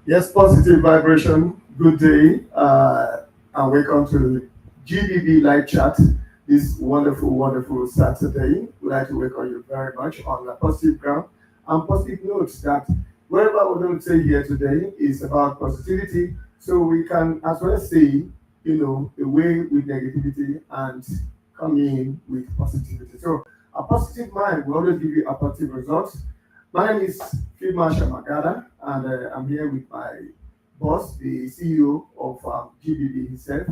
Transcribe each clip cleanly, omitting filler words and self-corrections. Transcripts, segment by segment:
Yes, positive vibration. Good day, and welcome to Gbb Live Chat. This wonderful Saturday. We'd like to welcome you very much on a positive ground and positive notes that whatever we're going to say here today is about positivity. So we can as well say, away with negativity and come in with positivity. So a positive mind will always give you a positive result. My name is Field Marshal Magada, and I'm here with my boss, the CEO of GBB himself,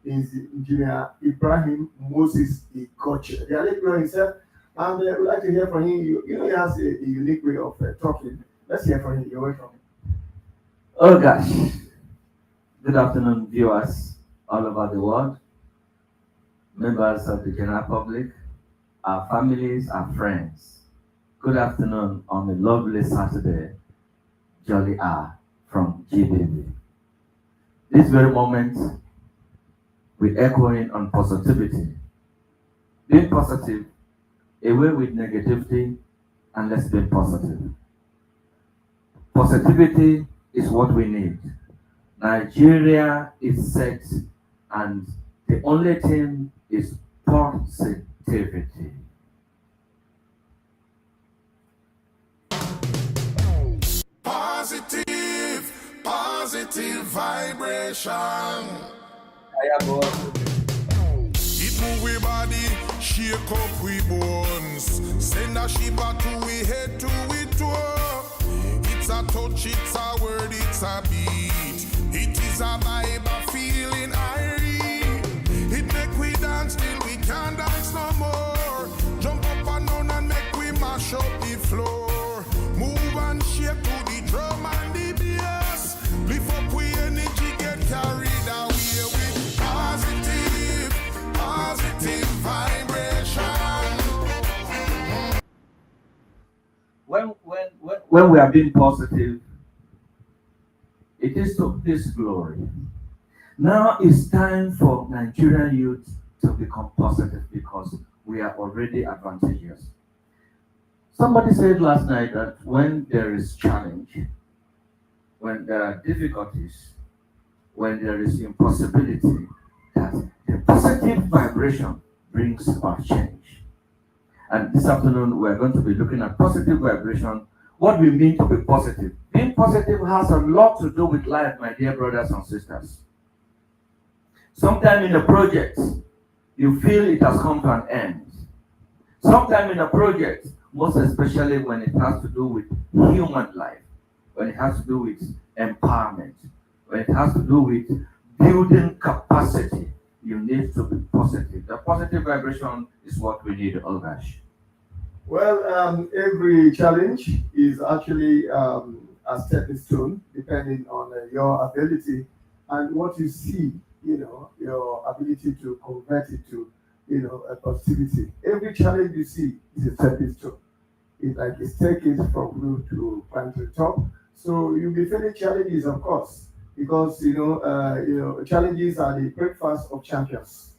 is Engineer Ibrahim Moses Ikoche. The Allegro himself, and we'd like to hear from him. He has a unique way of talking. Let's hear from him. You're welcome. Oh gosh, good afternoon, viewers all over the world, members of the general public, our families, our friends. Good afternoon on a lovely Saturday, jolly hour from GBB. This very moment, we're echoing on positivity. Being positive, away with negativity, and let's be positive. Positivity is what we need. Nigeria is set, and the only thing is positivity. Positive vibration. Aya boss. It move we body, shake up we bones. Send a shiver to we head to we toe. It's a touch, it's a word, it's a beat. It is a vibe, a feeling irony. It make we dance till we can't dance no more. Jump up and down and make we mash up the floor. Move and shake to the drum and the bass. Lift up we energy, get carried away with positive vibration. When we are being positive, it is to His glory. Now it's time for Nigerian youth to become positive because we are already advantageous. Somebody said last night that when there is challenge, when there are difficulties, when there is impossibility, that the positive vibration brings about change. And this afternoon, we're going to be looking at positive vibration, what we mean to be positive. Being positive has a lot to do with life, my dear brothers and sisters. Sometime in a project, you feel it has come to an end. Sometime in a project, most especially when it has to do with human life, when it has to do with empowerment, when it has to do with building capacity, you need to be positive. The positive vibration is what we need, Olgash. Well, every challenge is actually a stepping stone, depending on your ability and what you see. Your ability to convert it to, a positivity. Every challenge you see is a stepping stone. It's like a staircase from roof to climb to the top. So you'll be facing challenges, of course, because challenges are the breakfast of champions.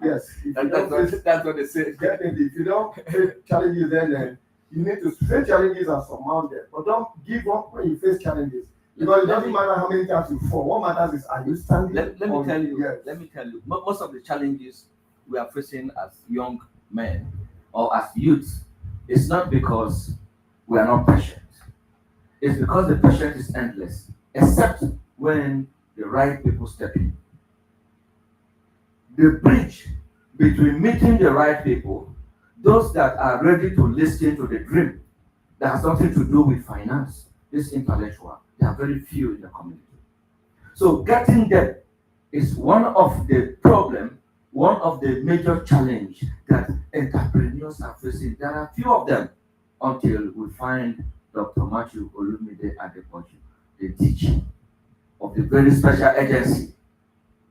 Yes, if you don't face That's what they say. definitely, if you don't face challenges, then you need to face challenges and surmount them. But don't give up when you face challenges. Because it doesn't matter how many times you fall. What matters is are you standing? Let me tell you, Yes. let me tell you, most of the challenges we are facing as young men or as youths, it's not because we are not patient. It's because the patience is endless, except when the right people step in. The bridge between meeting the right people, those that are ready to listen to the dream, that has nothing to do with finance, this intellectual, there are very few in the community. So getting them is one of the problem, one of the major challenge that entrepreneurs are facing. There are few of them until we find Dr. Matthew Olumide Adepoju, the teaching of the very special agency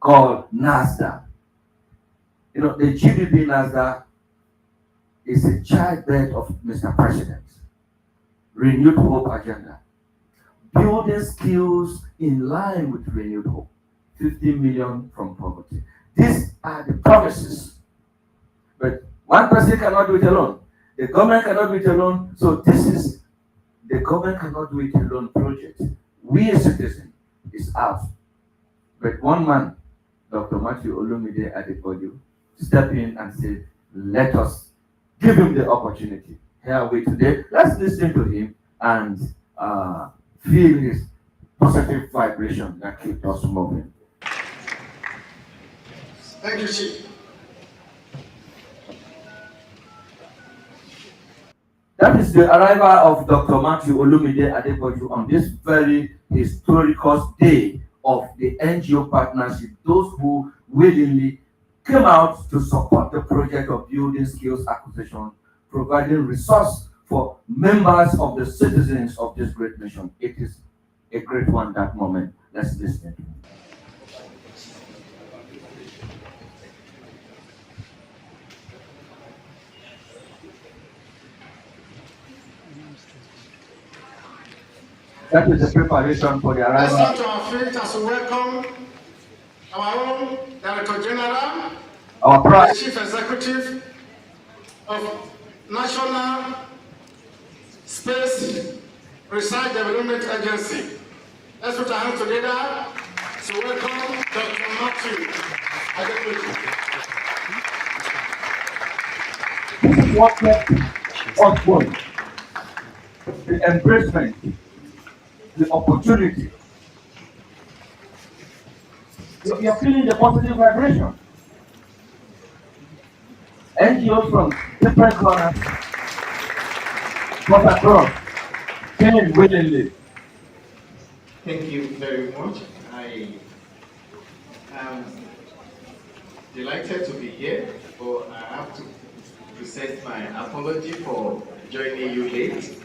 called NASDAQ. The GBB NASDAQ is a childbirth of Mr. President, renewed hope agenda, building skills in line with renewed hope, 50 million from poverty. These are the promises. But one person cannot do it alone. The government cannot do it alone. So this is the government cannot do it alone project. We as citizens, is out. But one man, Dr. Matthew Olumide Adepoju, step in and say, let us give him the opportunity. Here are we today. Let's listen to him and feel his positive vibration that keeps us moving. Thank you, Chief. That is the arrival of Dr. Matthew Olumide Adepoju on this very historical day of the NGO partnership, those who willingly came out to support the project of building skills acquisition, providing resource for members of the citizens of this great nation. It is a great one, that moment. Let's listen. That is the preparation for the Let's arrival. stand to our feet as we welcome our own Director General, Our the pride. Chief Executive of National Space Research Development Agency. Let's put our hands together to welcome Dr. Matthew Adepoju. This is what kept us going. The embracement, the opportunity. You're feeling the positive vibration. NGOs from different corners, but across, came willingly. Thank you very much. I am delighted to be here, but I have to present my apology for joining you late.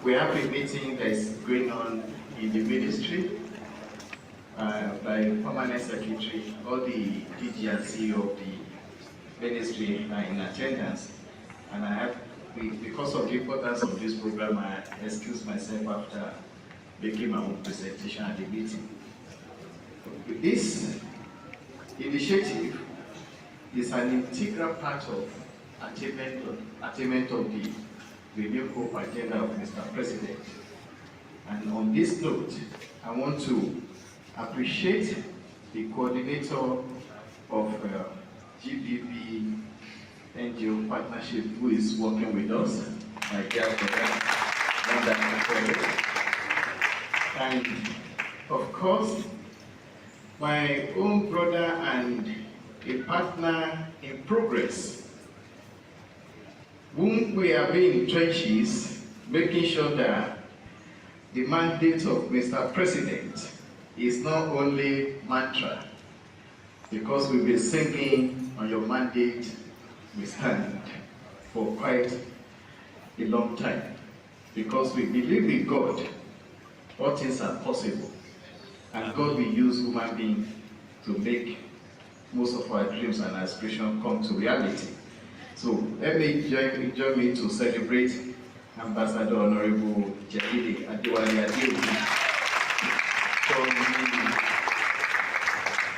We have a meeting that is going on in the ministry by permanent secretary. All the DG and CEO of the ministry are in attendance, and I have, because of the importance of this program, I excuse myself after making my own presentation at the meeting. This initiative is an integral part of attainment of the renewed hope agenda of Mr. President. And on this note, I want to appreciate the coordinator of Gbb NGO partnership who is working with us, my dear brother, and of course, my own brother and a partner in progress, whom we have been in trenches, making sure that the mandate of Mr. President is not only mantra, because we've been singing on your mandate we stand for quite a long time, because we believe in God, all things are possible, and God will use human beings to make most of our dreams and aspirations come to reality. So let me join me to celebrate Ambassador Honorable Gbb Adewale Adeoye.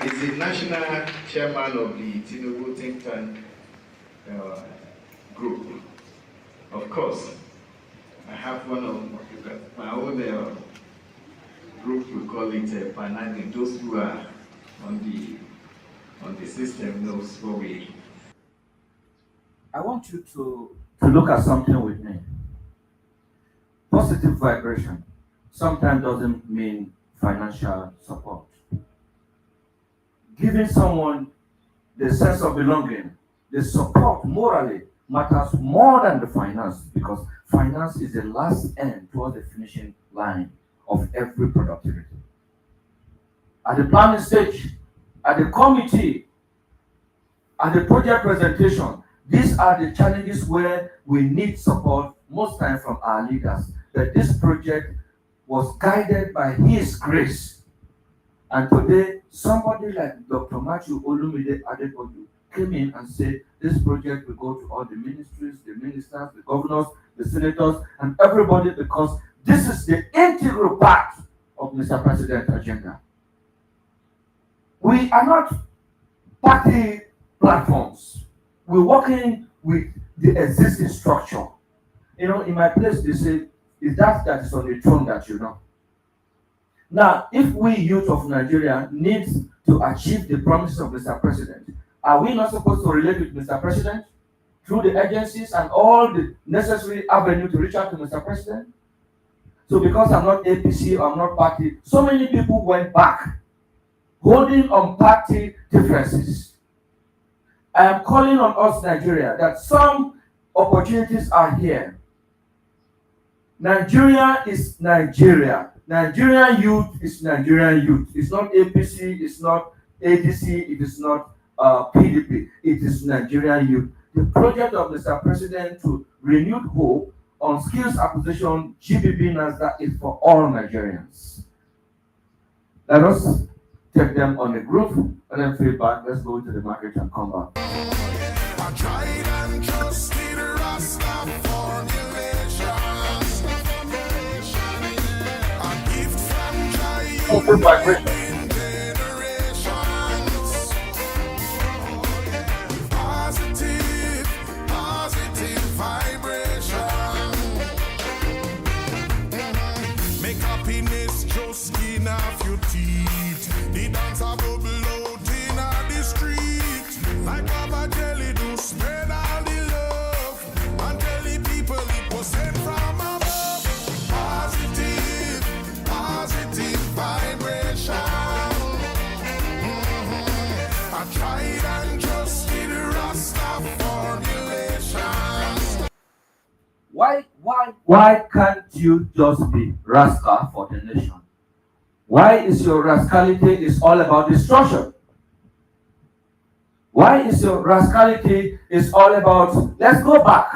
He's the national chairman of the Tinubu think tank group. Of course, I have one of my own group, we call it Panani. Those who are on the system knows what we. I want you to look at something with me. Positive vibration sometimes doesn't mean financial support. Giving someone the sense of belonging, the support morally matters more than the finance, because finance is the last end towards the finishing line of every productivity. At the planning stage, at the committee, at the project presentation, these are the challenges where we need support most times from our leaders. That this project was guided by His grace. And today, somebody like Dr. Matthew Olumide Adepoju came in and said, this project will go to all the ministries, the ministers, the governors, the senators, and everybody, because this is the integral part of Mr. President's agenda. We are not party platforms. We're working with the existing structure. You know, in my place, they say, is that is on the throne that you know. Now, if we youth of Nigeria need to achieve the promises of Mr. President, are we not supposed to relate with Mr. President through the agencies and all the necessary avenue to reach out to Mr. President? So because I'm not APC or I'm not party, so many people went back, holding on party differences. I am calling on us, Nigeria, that some opportunities are here. Nigeria is Nigeria. Nigerian youth is Nigerian youth. It's not APC, it's not ADC, it is not PDP. It is Nigerian youth. The project of Mr. President to renewed hope on skills acquisition, GBB NASDAQ is for all Nigerians. Let us take them on a group and then feedback. Let's go into the market and come back. I tried and trusted Rasta formulations. A gift from Open vibration. in generations. Positive vibration. Make happiness just skin off your teeth. The dance a bubble out in the street. Like Baba Jelly do spread all the love. And tell the people it was sent from above. Positive vibration. I tried and trusted Rasta formulations. Why can't you just be Rasta for the nation? Why is your rascality is all about destruction? Why is your rascality is all about, let's go back.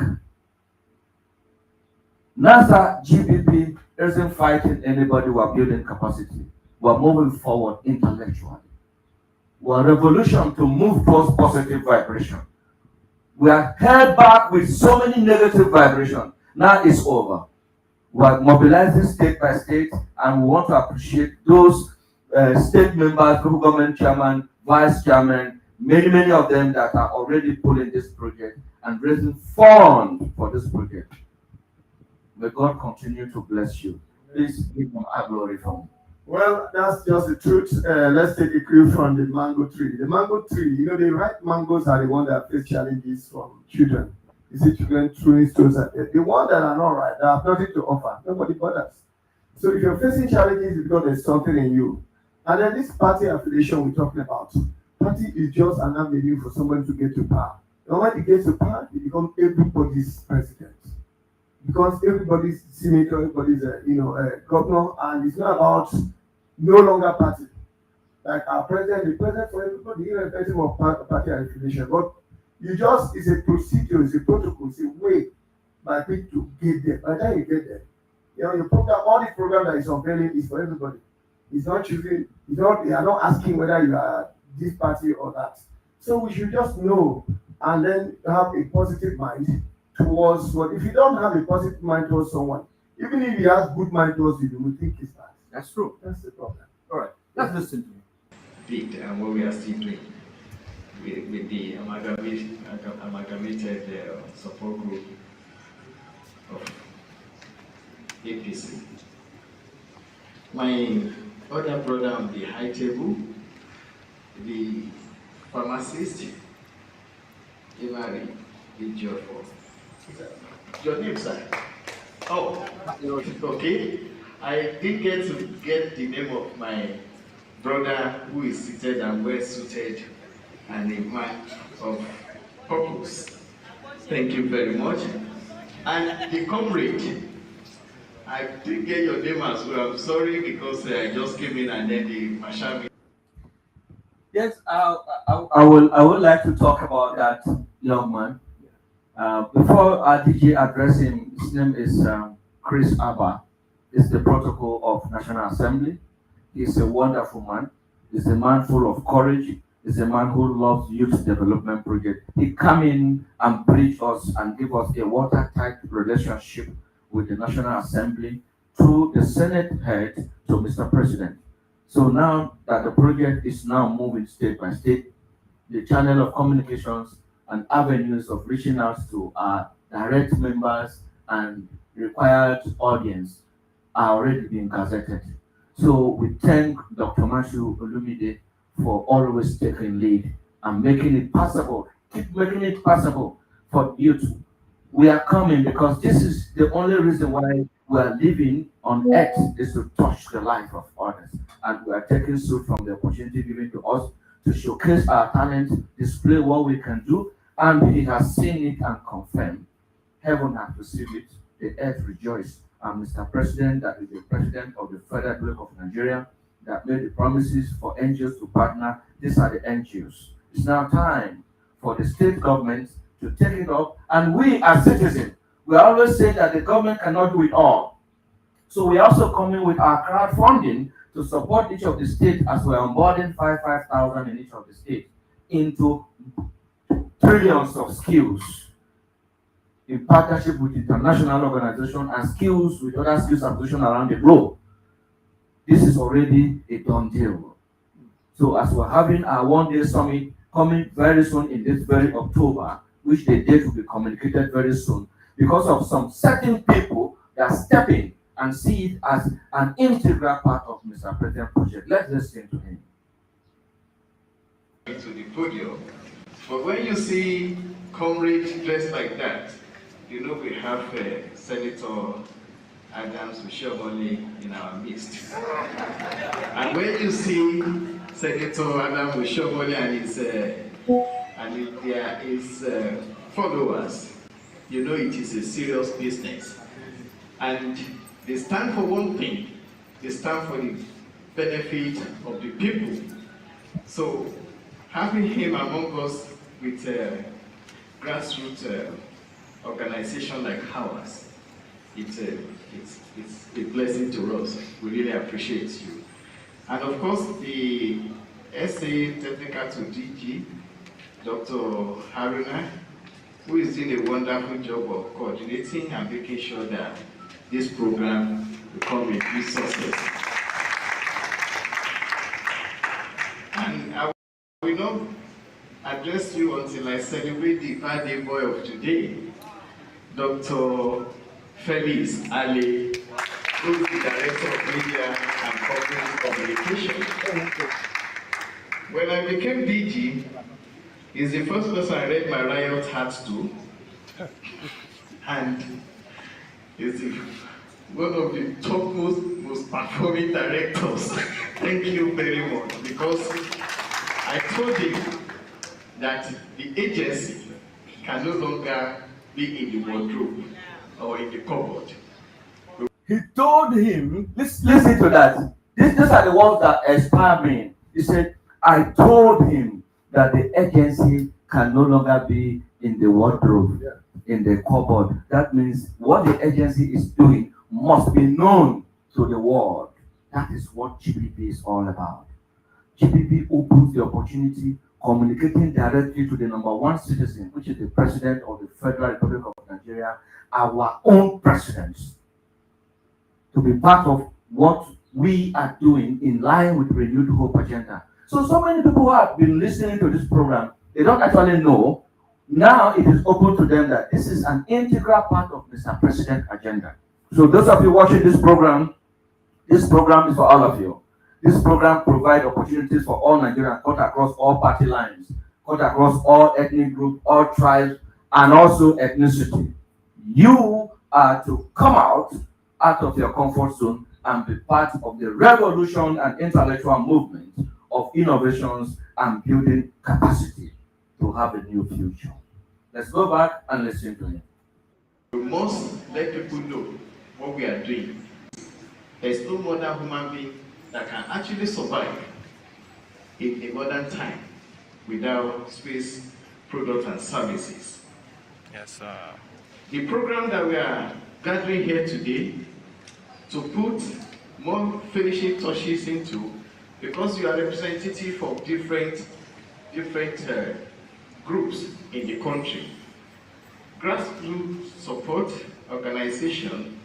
NASA GBP isn't fighting anybody, we're building capacity. We're moving forward intellectually. We're a revolution to move towards positive vibration. We are held back with so many negative vibrations. Now it's over. We are mobilizing state by state, and we want to appreciate those state members, local government chairman, vice chairman, many of them that are already pulling this project and raising funds for this project. May God continue to bless you. Please give him our glory for me. Well, that's just the truth. Let's take a clue from the mango tree. The mango tree, the ripe mangoes are the ones that face challenges from children. You see children throwing stones at them. The ones that are not right, that have nothing to offer, nobody bothers. So if you're facing challenges, it's because there's something in you. And then this party affiliation we're talking about, party is just an avenue for somebody to get to power. And when it gets to power, it becomes everybody's president. Because everybody's senator, everybody's governor, and it's not about no longer party. Like our president, the president for everybody, irrespective of party affiliation. But it's a procedure, it's a protocol, it's a way by which to get there. By the time you get there, your program, all the program that is unveiling is for everybody. It's not choosing, they are not asking whether you are this party or that. So we should just know and then have a positive mind towards what. If you don't have a positive mind towards someone, even if he has good mind towards you, you will think it's bad. That's true. That's the problem. All right, let's listen to him. Did and what we are still doing with the amalgamated support group of APC. My other brother on the high table, the pharmacist, Emari Ijofo. Your name, sir? Oh, okay. I didn't get the name of my brother who is seated and well suited and a man of purpose. Thank you very much. And the comrade, I didn't get your name as well. I'm sorry because I just came in and then the Mashami. Yes, I would like to talk about that young man. Before our DJ address him, his name is Chris Abba. He's the protocol of National Assembly. He's a wonderful man. He's a man full of courage. He's a man who loves youth development project. He come in and preach us and give us a watertight relationship with the National Assembly through the Senate head to Mr. President. So now that the project is now moving state by state, the channel of communications and avenues of reaching out to our direct members and required audience are already being gazetted. So we thank Dr. Mashu Olumide for always taking lead and making it possible, keep making it possible for youth. We are coming because this is the only reason why we are living on earth is to touch the life of others. And we are taking suit from the opportunity given to us to showcase our talent, display what we can do, and he has seen it and confirmed. Heaven has received it, the earth rejoiced. And Mr. President, that is the President of the Federal Republic of Nigeria, that made the promises for NGOs to partner. These are the NGOs. It's now time for the state government to take it up. And we as citizens, we always say that the government cannot do it all. So we are also coming with our crowdfunding to support each of the states as we're onboarding 5,000 in each of the states into trillions of skills in partnership with international organizations and skills with other skills associations around the globe. This is already a done deal. So as we're having our one-day summit coming very soon in this very October, which the date will be communicated very soon, because of some certain people that step in and see it as an integral part of Mr. President's project. Let's listen to him. To the podium, but when you see comrades dressed like that, you know we have Senator Adams Oshiomhole in our midst. And when you see Senator Adams Oshiomhole and his followers, you know it is a serious business. And they stand for one thing, they stand for the benefit of the people. So having him among us with a grassroots organization like ours, it's a blessing to us. We really appreciate you. And of course, the SA Technical to DG, Dr. Haruna, who is doing a wonderful job of coordinating and making sure that this program becomes a big success. And I will not address you until I celebrate the birthday boy of today, Dr. Felix Ali, who is the Director of Media and Corporate Communication. When I became DG, he's the first person I read my riot hat to, and he's one of the topmost, most performing directors. Thank you very much, because I told him that the agency can no longer be in the wardrobe or in the cupboard. He told him, listen to that. These are the words that inspire me. He said, I told him that the agency can no longer be in the wardrobe, in the cupboard. That means what the agency is doing must be known to the world. That is what GBB is all about. GBB opens the opportunity, communicating directly to the number one citizen, which is the President of the Federal Republic of Nigeria, our own president, to be part of what we are doing in line with Renewed Hope agenda. So many people who have been listening to this program, they don't actually know. Now it is open to them that this is an integral part of Mr. President's agenda. So those of you watching this program is for all of you. This program provides opportunities for all Nigerians, cut across all party lines, cut across all ethnic groups, all tribes, and also ethnicity. You are to come out of your comfort zone and be part of the revolution and intellectual movement of innovations and building capacity to have a new future. Let's go back and listen to him. We must let people know what we are doing. There's no modern human being that can actually survive in a modern time without space products and services. Yes, sir. The program that we are gathering here today to put more finishing touches into, because you are representative of different groups in the country. Grassroots support organization,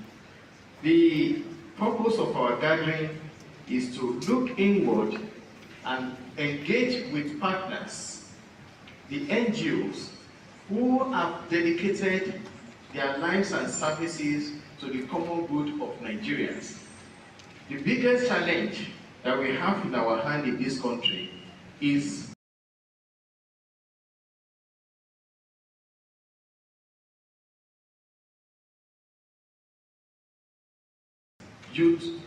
the purpose of our gathering is to look inward and engage with partners, the NGOs, who have dedicated their lives and services to the common good of Nigerians. The biggest challenge that we have in our hand in this country is youth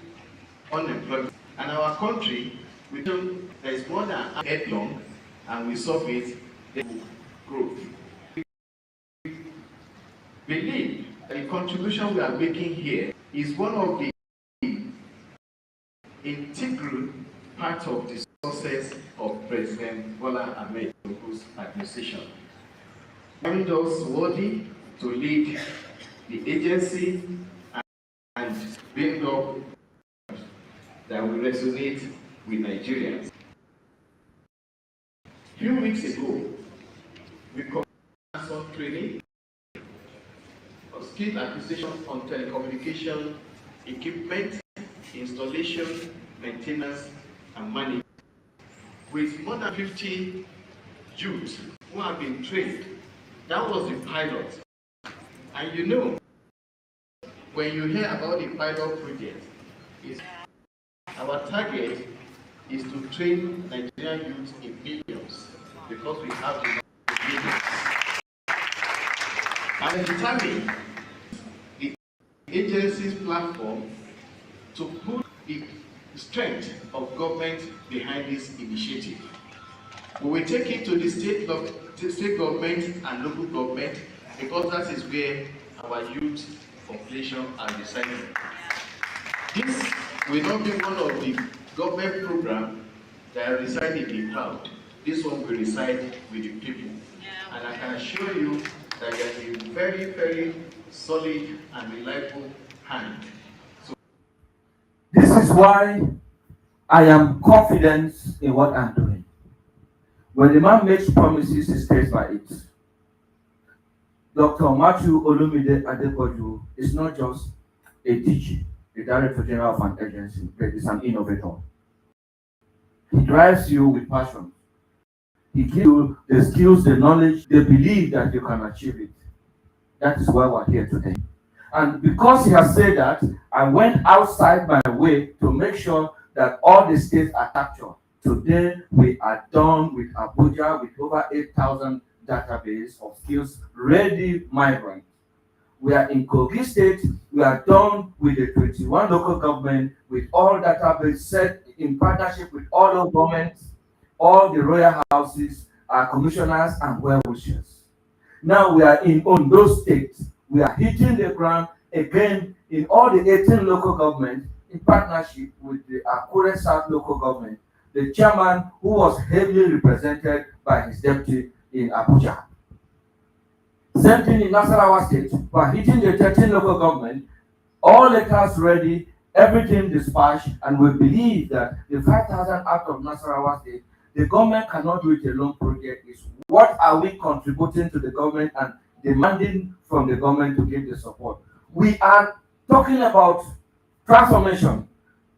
unemployment. And our country, there is more than headlong, and we solve it, then growth. We believe that the contribution we are making here is one of the integral part of the success of President Bola Ahmed Tinubu's administration. Find us worthy to lead the agency and build up that will resonate with Nigerians. A few weeks ago, we commenced on training of skill acquisition on telecommunication equipment, installation, maintenance, and management. With more than 50 youths who have been trained, that was the pilot. And you know, when you hear about the pilot project, our target is to train Nigerian youth in millions because we have the millions. And determine the agency's platform to put the strength of government behind this initiative. We will take it to the state government and local government because that is where our youth population are residing. This will not be one of the government programs that reside in the cloud. This one will reside with the people. And I can assure you that there is a very, very solid and reliable hand. This is why I am confident in what I'm doing. When the man makes promises, he stays by it. Dr. Matthew Olumide Adepoju is not just a DG, the Director General of an agency, but is an innovator. He drives you with passion. He gives you the skills, the knowledge, the belief that you can achieve it. That is why we're here today. And because he has said that, I went outside my way to make sure that all the states are captured. Today, we are done with Abuja with over 8,000 database of skills ready migrants. We are in Kogi State. We are done with the 21 local government with all database set in partnership with all the governments, all the royal houses, our commissioners, and well-wishers. Now we are in Ondo State. We are hitting the ground again in all the 18 local governments in partnership with the Akure South local government, the chairman who was heavily represented by his deputy in Abuja. Same thing in Nasarawa State. We are hitting the 13 local government, all letters ready, everything dispatched, and we believe that the 5,000 out of Nasarawa State, the government cannot do it alone project. Is what are we contributing to the government and demanding from the government to give the support? We are talking about transformation.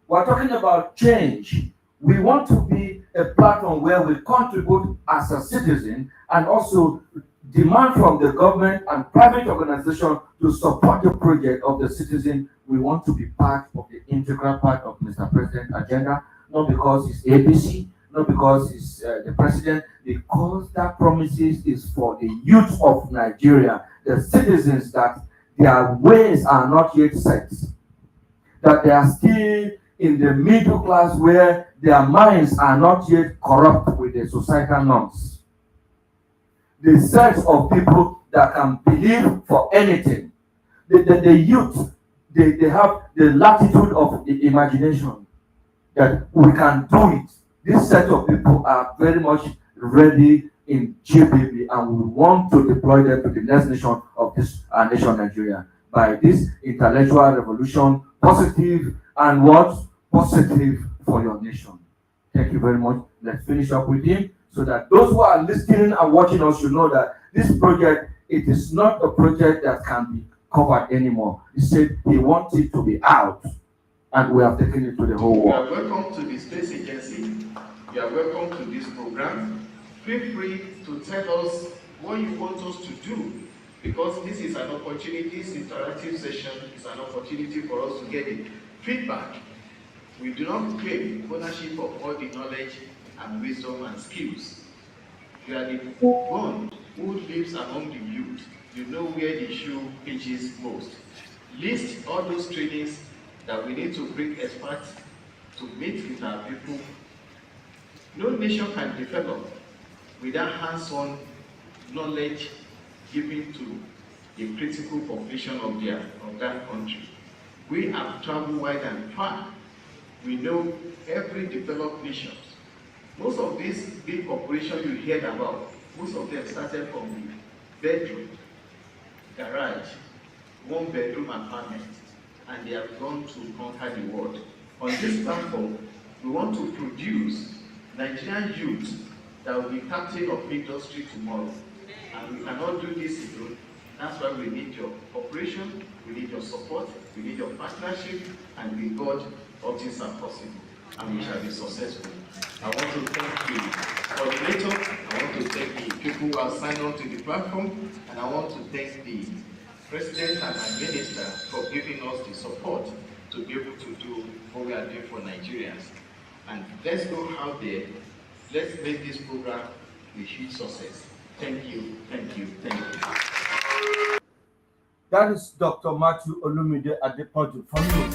We're talking about change. We want to be a platform where we contribute as a citizen and also demand from the government and private organization to support the project of the citizen. We want to be part of the integral part of Mr. President's agenda, not because it's ABC, not because it's the president, because that promises is for the youth of Nigeria, the citizens that their ways are not yet set, that they are still in the middle class where their minds are not yet corrupt with the societal norms. The set of people that can believe for anything. The youth, they have the latitude of the imagination that we can do it. This set of people are very much ready in GBB, and we want to deploy them to the next nation of this nation, Nigeria, by this intellectual revolution, positive and what? Positive for your nation. Thank you very much. Let's finish up with him so that those who are listening and watching us should know that this project, it is not a project that can be covered anymore. He said he wants it to be out, and we have taken it to the whole world. You are welcome to the Space Agency. You are welcome to this program. Feel free to tell us what you want us to do, because this is an opportunity, this interactive session is an opportunity for us to get the feedback We do not claim ownership of all the knowledge and wisdom and skills. You are the one who lives among the youth. You know where the shoe pinches most. List all those trainings that we need to bring experts to meet with our people. No nation can develop without hands-on knowledge given to the critical population of that country. We have traveled wide and far. We know every developed nation. Most of these big corporations you heard about, most of them started from the bedroom, garage, one-bedroom apartment, and they have gone to conquer the world. On this platform, we want to produce Nigerian youth that will be captain of industry tomorrow. And we cannot do this alone. That's why we need your cooperation, we need your support, we need your partnership, and with God, all things are possible, and we shall be successful. I want to thank the coordinator, I want to thank the people who have signed on to the platform, and I want to thank the President and the Minister for giving us the support to be able to do what we are doing for Nigerians. And let's go out there, let's make this program a huge success. Thank you, thank you, thank you. That is Dr. Matthew Olumide Adepoju from you.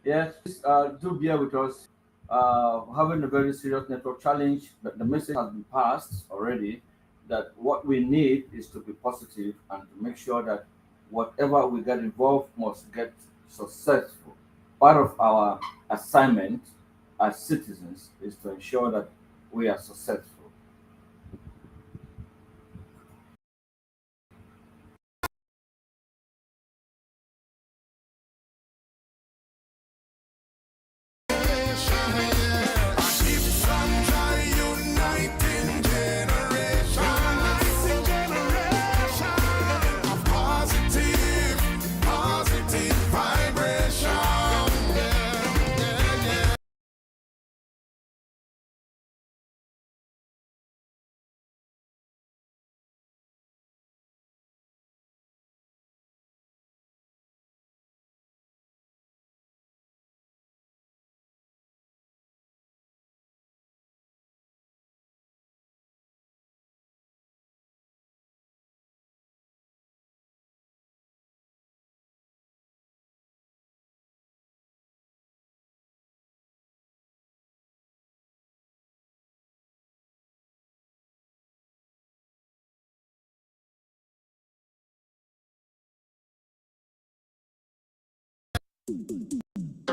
Yes, please, do bear with us. Having a very serious network challenge, but the message has been passed already that what we need is to be positive and to make sure that whatever we get involved must get successful. Part of our assignment as citizens is to ensure that we are successful.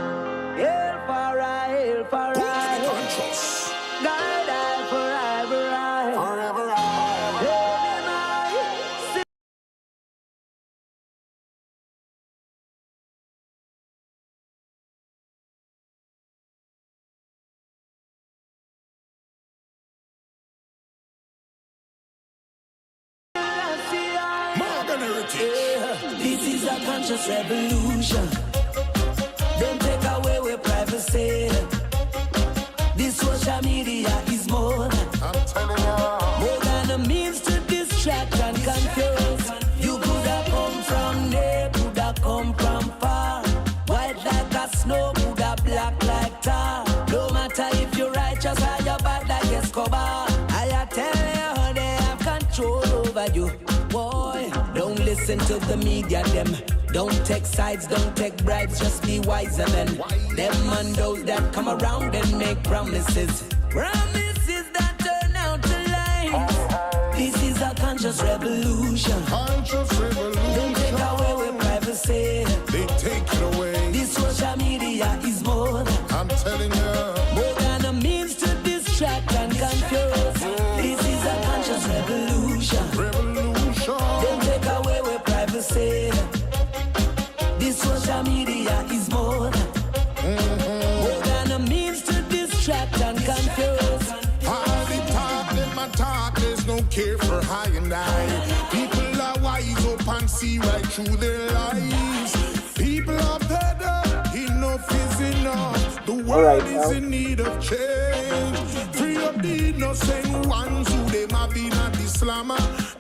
Hail for I, hail for I. Guide I forever I. Forever I. Hail I. This is a conscious revolution. Don't take away with privacy. This social media is more than a means to distract and confuse. You could have come from near, could have come from far. White like a snow, could have black like tar. No matter if you're righteous or you're bad like Escobar. I tell you, they have control over you. Boy, don't listen to the media, them. Don't take sides, don't take bribes, just be wiser than them and those that come around and make promises. Promises that turn out to lie. conscious revolution. Conscious revolution. Them take away with privacy. They take it away. This social media is more than, I'm telling you. more than a means to distract and confuse. This is a conscious revolution. Revolution. Them take away with privacy. This social media is more than a means to distract and confuse. All the talk, them a talk, there's no care for high and high. People are wise up and see right through their lies. People are better, enough is enough. The world is in need of change. Free up the innocent ones who they might be not Islam.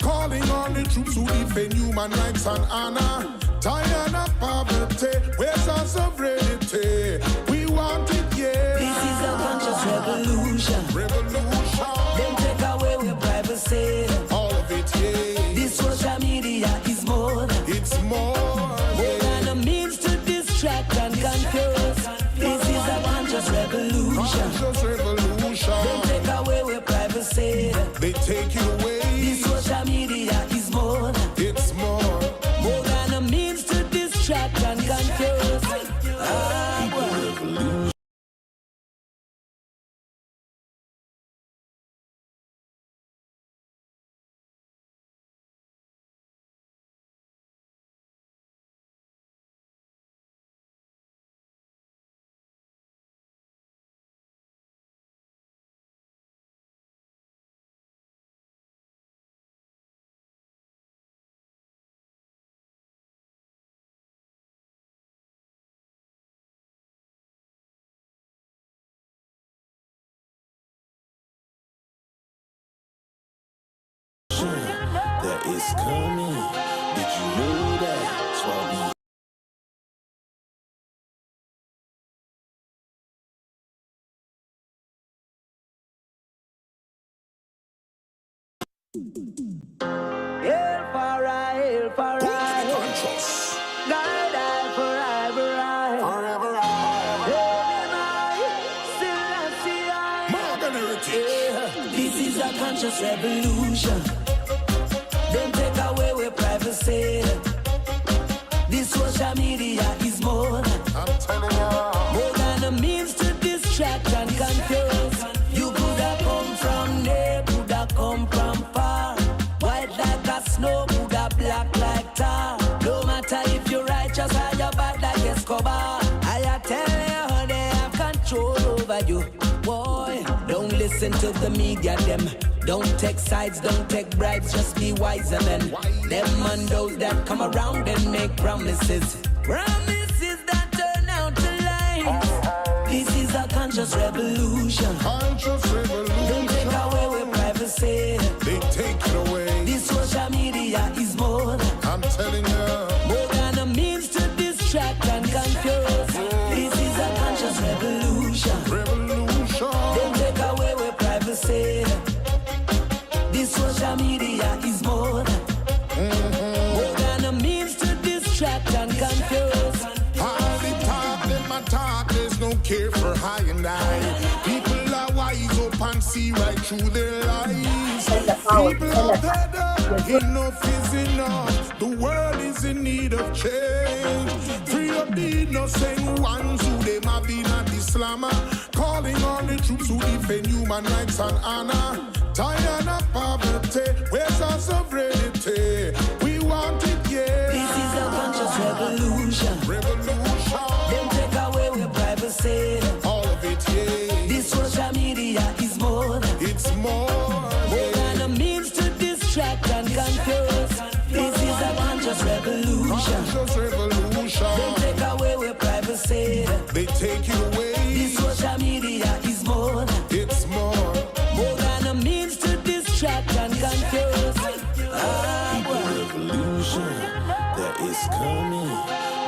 Calling on the troops who defend human rights and honor. Tired of poverty, where's our sovereignty? We want it, yeah. This is a conscious revolution. Revolution. Them take away with privacy. All of it, yeah. This social media is more It's more, yeah. than a means to distract and confuse. This is a conscious revolution. Conscious revolution. Them take away with privacy. They take it away. This social media is more It's more. than a means to distract and confuse. That is coming. Did you know that? Swabby. Hail for I, hail for I. Conscious. Guide I forever I. Forever I. Morgan heritage. This is a conscious revolution. Them take away with privacy. This social media is more I'm telling you. than a means to distract and confuse. You could have come from there, could have come from far. White like a snow, could have black like tar. No matter if you're righteous or you're bad like Escobar. I tell you, they have control over you. Boy, don't listen to the media, them. Don't take sides, don't take bribes, just be wiser than them and those that come around and make promises. Promises that turn out to lies. This is a conscious revolution. Conscious Don't revolution. take away with privacy. They take it away. This social media is more I'm telling you. than a means to distract and confuse. This is a conscious revolution. Revolution. Don't take away with privacy. This social media is more than a means to distract and confuse. All the talk, them a talk, there's no care for high and high. People are wise up and see right through their lies. People are better, enough is enough. The world is in need of change. Free up the innocent ones who they might be not Islam. Calling on the troops who defend human rights and honor. Tired of poverty, where's our sovereignty? We want it, yeah. This is a conscious revolution. Revolution. Them take away with privacy. All of it, yeah. This social media is more It's more, than a means to distract and confuse. This is a conscious revolution. conscious revolution. Them take away with privacy. They take it away. This social media is more It's more. than a means to distract and confuse. Revolution. That is coming.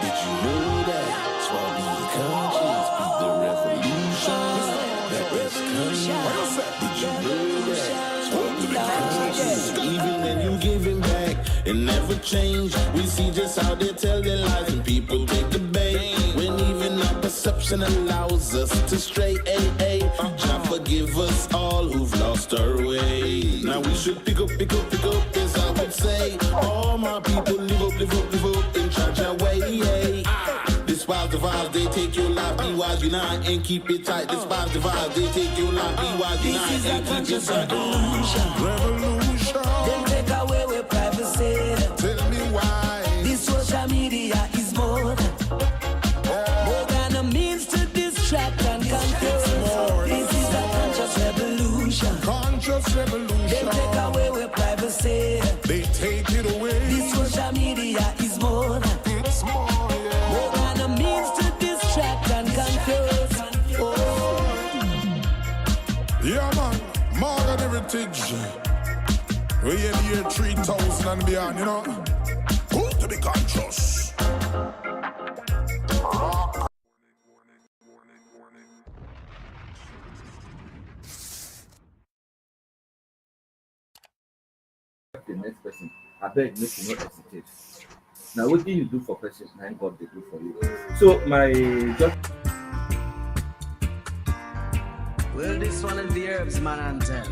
Did you know that? Swabby conscious. Be the revolution. That is coming. Did you know that? Swabby conscious. Even when you giving back, it never change. We see just how they tell their lies and people take the bait. When even our perception allows us to stray. Jah forgive us all who've lost our way. Now we should pick up this our would say, all my people live up, live up, live up in church away. Despise the vibes, they take your life, be wise, unite and keep it tight. Despise the vibes, they take your life, be wise, unite and keep it tight. Revolution. Then take away with privacy. Tell me why. This social media is more than a means to distract and confuse. This is a conscious revolution. Conscious revolution. Then take away with privacy. They take it away. This social media is more It's more, yeah. than a means to distract and confuse. Yeah, man. Morgan Heritage. We in the year 3000 and beyond, you know. Who to be conscious? The next person, I beg make you not hesitate. Now, what do you do for person? Now, God they do for you. So, my just Well, this one is the herbs, man, and tell.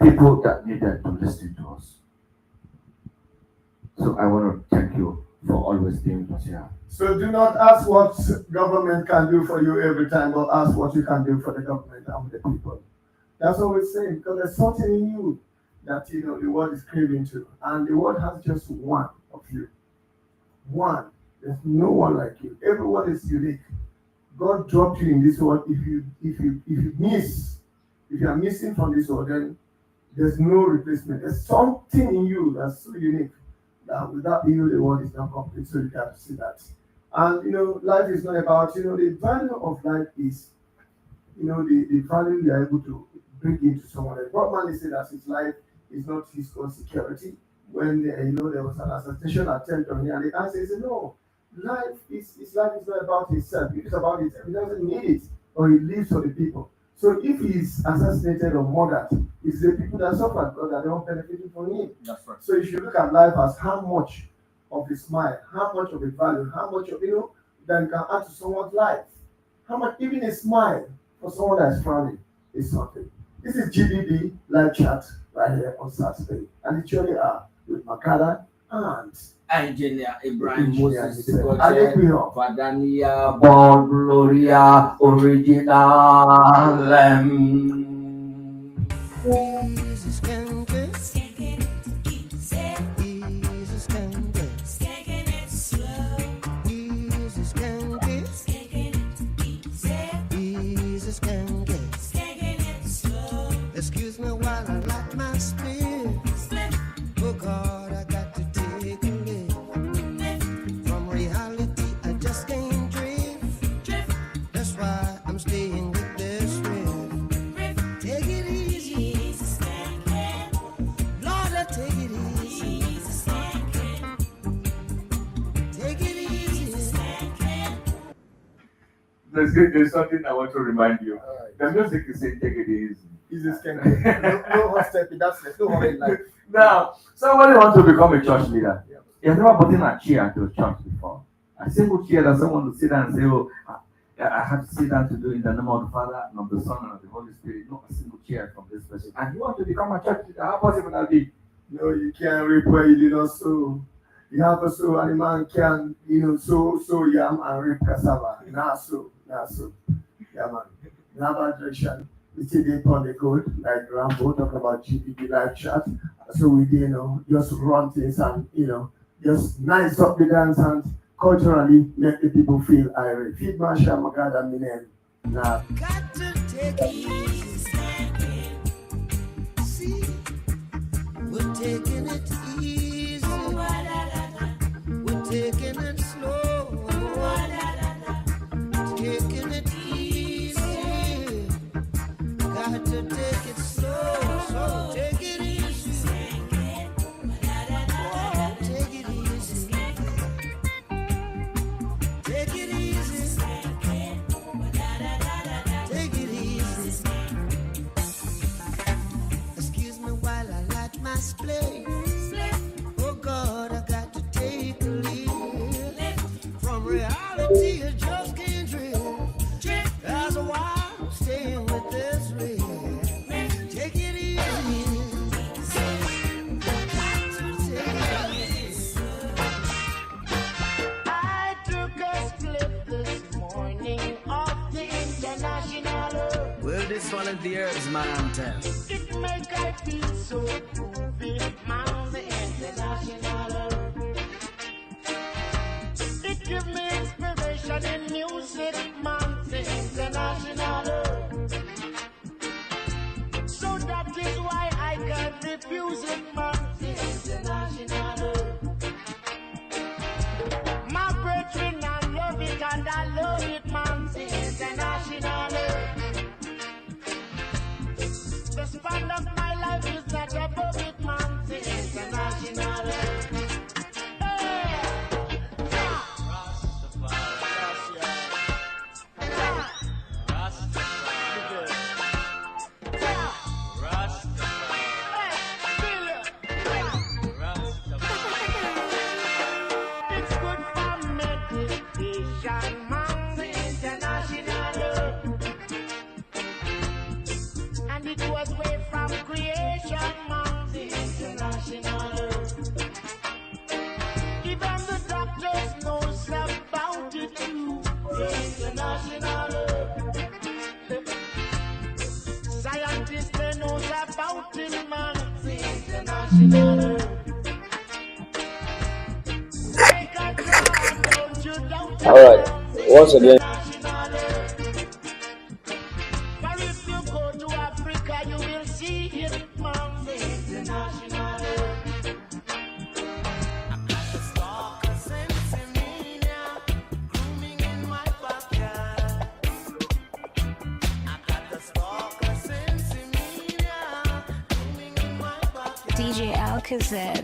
people that needed to listen to us. So, I want to thank you for always being with us here. So do not ask what government can do for you every time, but ask what you can do for the government and the people. That's what we're saying, because there's something in you that the world is craving to, and the world has just one of you. One. There's no one like you. Everyone is unique. God dropped you in this world. If you are missing from this world, then there's no replacement. There's something in you that's so unique that without you, the world is not complete. So you have to see that. And life is not about the value of life is the value you are able to bring into someone else. Bob Marley said that his life is not his own security. When there was an assassination attempt on him, and the answer is no. His life is not about himself. It is about himself. He doesn't need it, or he lives for the people. So if he's assassinated or murdered, it's the people that suffer because they don't benefit from him. That's right. So you should look at life as how much of a smile, how much of a value, how much of that you can add to someone's life. How much even a smile for someone that is frowning is something. This is Gbb Live Chat right here on Saturday, and it's surely are with Makala and Engineer Ibrahim Engineer Moses himself. Koche, Aleluya. Fadania, Bon Gloria, Original. Easy skanker, easy skanker, easy skanker, easy skanker. Excuse me while I light my spirit. There's something I want to remind you. All right. The music is saying, take it easy. Easy skanking. No hot stepping. That's no hurry in life. Now, somebody wants to become a church leader. Yeah. You've never put in a chair to a church before. A single chair that someone will sit down and say, oh, I have to sit down to do in the name of the Father, and of the Son, and of the Holy Spirit. No, a single chair from this person. And you want to become a church leader. How possible that be? No, you can't reap where you did not sow. You have to sow, and a man can, sow yam and reap cassava. Not so. Yeah, man. In other direction, we still did on the code, like Rambo talking about Gbb Live Chart. So we did, just run things and, just nice up the dance and culturally make the people feel irate. Feed Masha Magada Minen. Nah. Got to take it easy. See, we're taking it easy. We're taking it slow. Taking it easy. Got to take it slow. So take it easy. Oh, take it easy. Take it easy. Take it easy. Excuse me while I light my splay. Oh God, I got to take a leave from reality. I just can't dream. That's why I'm staying with this real. Take it easy. I took a split this morning off the international. Well, this one is the herbs, man, I'm telling. It make I feel so groovy, man, the international. It give me inspiration in music, man, the international. So that is why I can't refuse it, man, the international. My brethren, I love it and I love it, man, the international. The span of my life is not above it, man, the international. Hey! It's good for meditation, man, the international. And it was way from creation, man, the international. Even the doctors knows about it too, the international. Scientists they knows about it, man, the international. Take a try, don't you doubt it, All right. man, the Once again, international. But if you go to Africa, you will see it, man, the international. DJ Alcazar.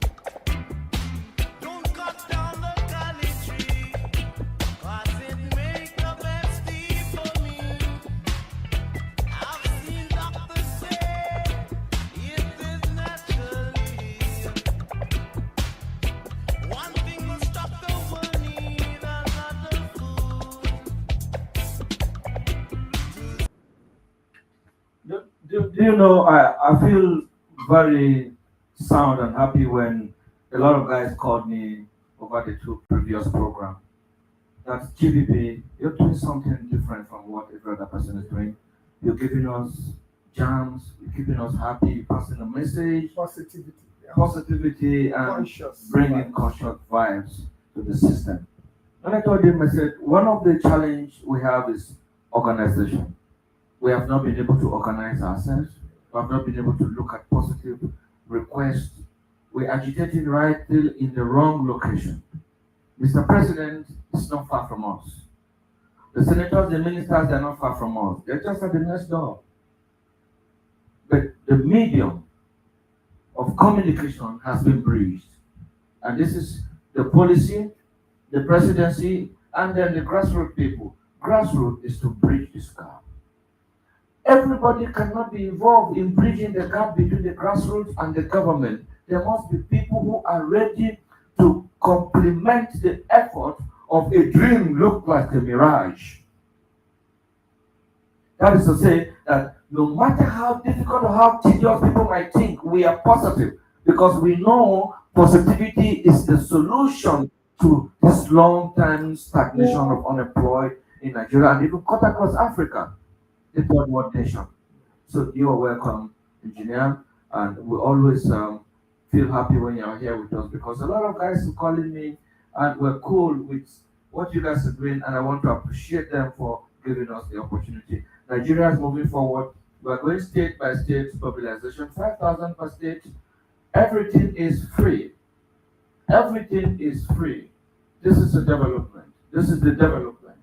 Don't cut down the cali tree, 'cause it make the best tea for me. I've seen doctors say it is naturally. One thing will stop the one need another food. Do you know, I feel very sound and happy when a lot of guys called me over the two previous programs. That's GBB, you're doing something different from what every other person is doing. You're giving us jams, you're keeping us happy, passing a message, Positivity. Yeah. positivity, and Conscious. bringing conscious vibes to the system. And I told him, I said, one of the challenge we have is organization. We have not been able to organize ourselves. We have not been able to look at positive requests. We're agitating right till in the wrong location. Mr. President is not far from us. The senators, the ministers, they're not far from us. They're just at the next door. But the medium of communication has been breached. And this is the policy, the presidency, and then the grassroots people. grassroots is to bridge this gap. Everybody cannot be involved in bridging the gap between the grassroots and the government. There must be people who are ready to complement the effort of a dream look like a mirage. That is to say that no matter how difficult or how tedious people might think, we are positive because we know positivity is the solution to this long-time stagnation of unemployed in Nigeria and even cut across Africa, the third world nation. So you are welcome, engineer, and we always feel happy when you are here with us because a lot of guys are calling me and we're cool with what you guys are doing, and I want to appreciate them for giving us the opportunity. Nigeria is moving forward. We're going state by state mobilization, 5,000 per state. Everything is free. Everything is free. This is a development. This is the development.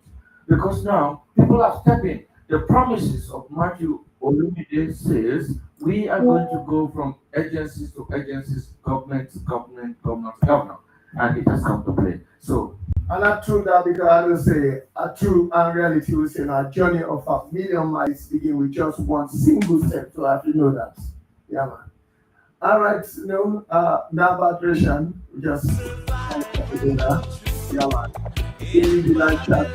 Because now people are stepping. The promises of Matthew Olumide says we are going to go from agencies to agencies, government to government, governor to governor. And it has come to play. So And not true that because I will say a true and reality will say a journey of a million miles begin with just one single step. So I have to know that. Yeah, man. All right, now about Russian, we just yeah, man. Gbb Live Chart.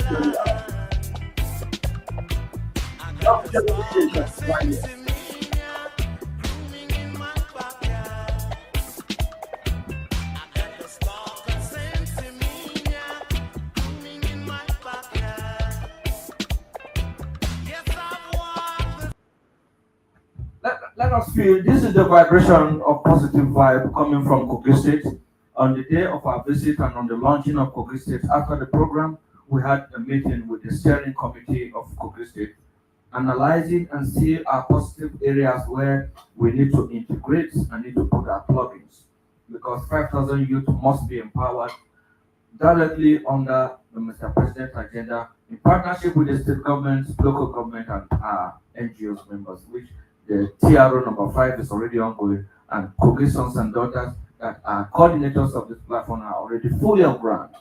Right here. Let us feel this is the vibration of positive vibe coming from Kogi State. On the day of our visit and on the launching of Kogi State, after the program, we had a meeting with the steering committee of Kogi State, analyzing and see our positive areas where we need to integrate and need to put our plugins. Because 5,000 youth must be empowered directly under the Mr. President agenda in partnership with the state governments, local government, and our NGOs members, which the TRO number 5 is already ongoing, and Kogi sons and daughters that are coordinators of this platform are already fully on ground,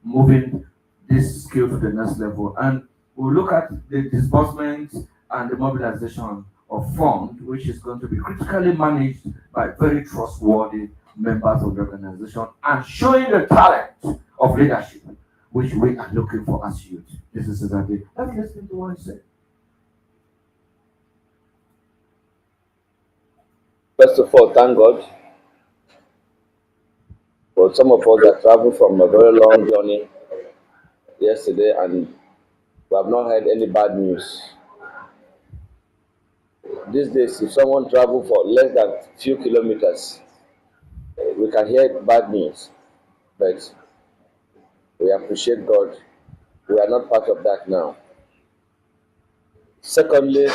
moving this skill to the next level. And we'll look at the disbursement and the mobilization of funds, which is going to be critically managed by very trustworthy members of the organization and showing the talent of leadership, which we are looking for as youth. This is exactly. Let's listen to what he said. First of all, thank God for some of us that traveled from a very long journey yesterday and we have not heard any bad news. These days, if someone travels for less than a few kilometers, we can hear bad news. But we appreciate God. We are not part of that now. Secondly,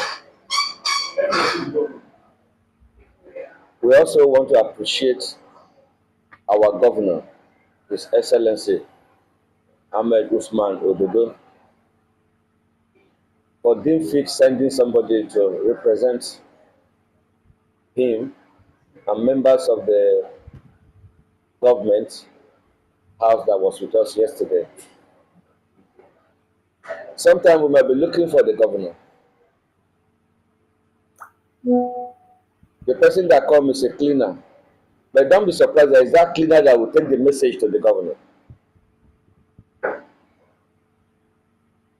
we also want to appreciate our governor, His Excellency Ahmed Usman Ododo, for deemed fit sending somebody to represent him and members of the government house that was with us yesterday. Sometimes we might be looking for the governor. The person that comes is a cleaner. But don't be surprised that it's that cleaner that will take the message to the governor.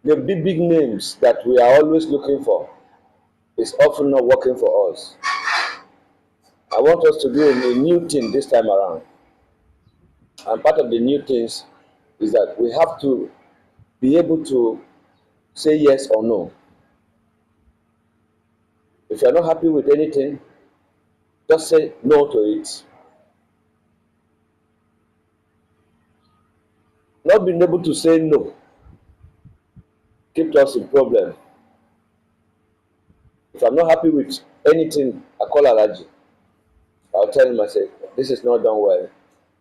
The big names that we are always looking for is often not working for us. I want us to do a new thing this time around. And part of the new things is that we have to be able to say yes or no. If you're not happy with anything, just say no to it. Not being able to say no keeps us in problem. If I'm not happy with anything, I call Alaji. I'll tell him, I say, this is not done well.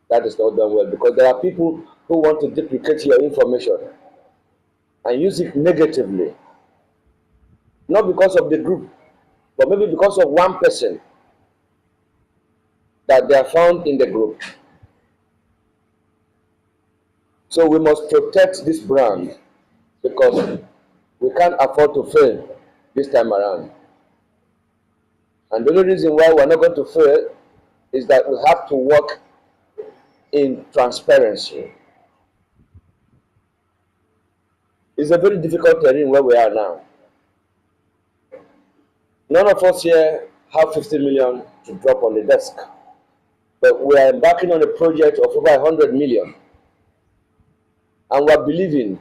That is not done well. Because there are people who want to duplicate your information and use it negatively. Not because of the group, but maybe because of one person that they are found in the group. So we must protect this brand because we can't afford to fail this time around. And the only reason why we're not going to fail is that we have to work in transparency. It's a very difficult terrain where we are now. None of us here have 50 million to drop on the desk, but we are embarking on a project of over 100 million, and we are believing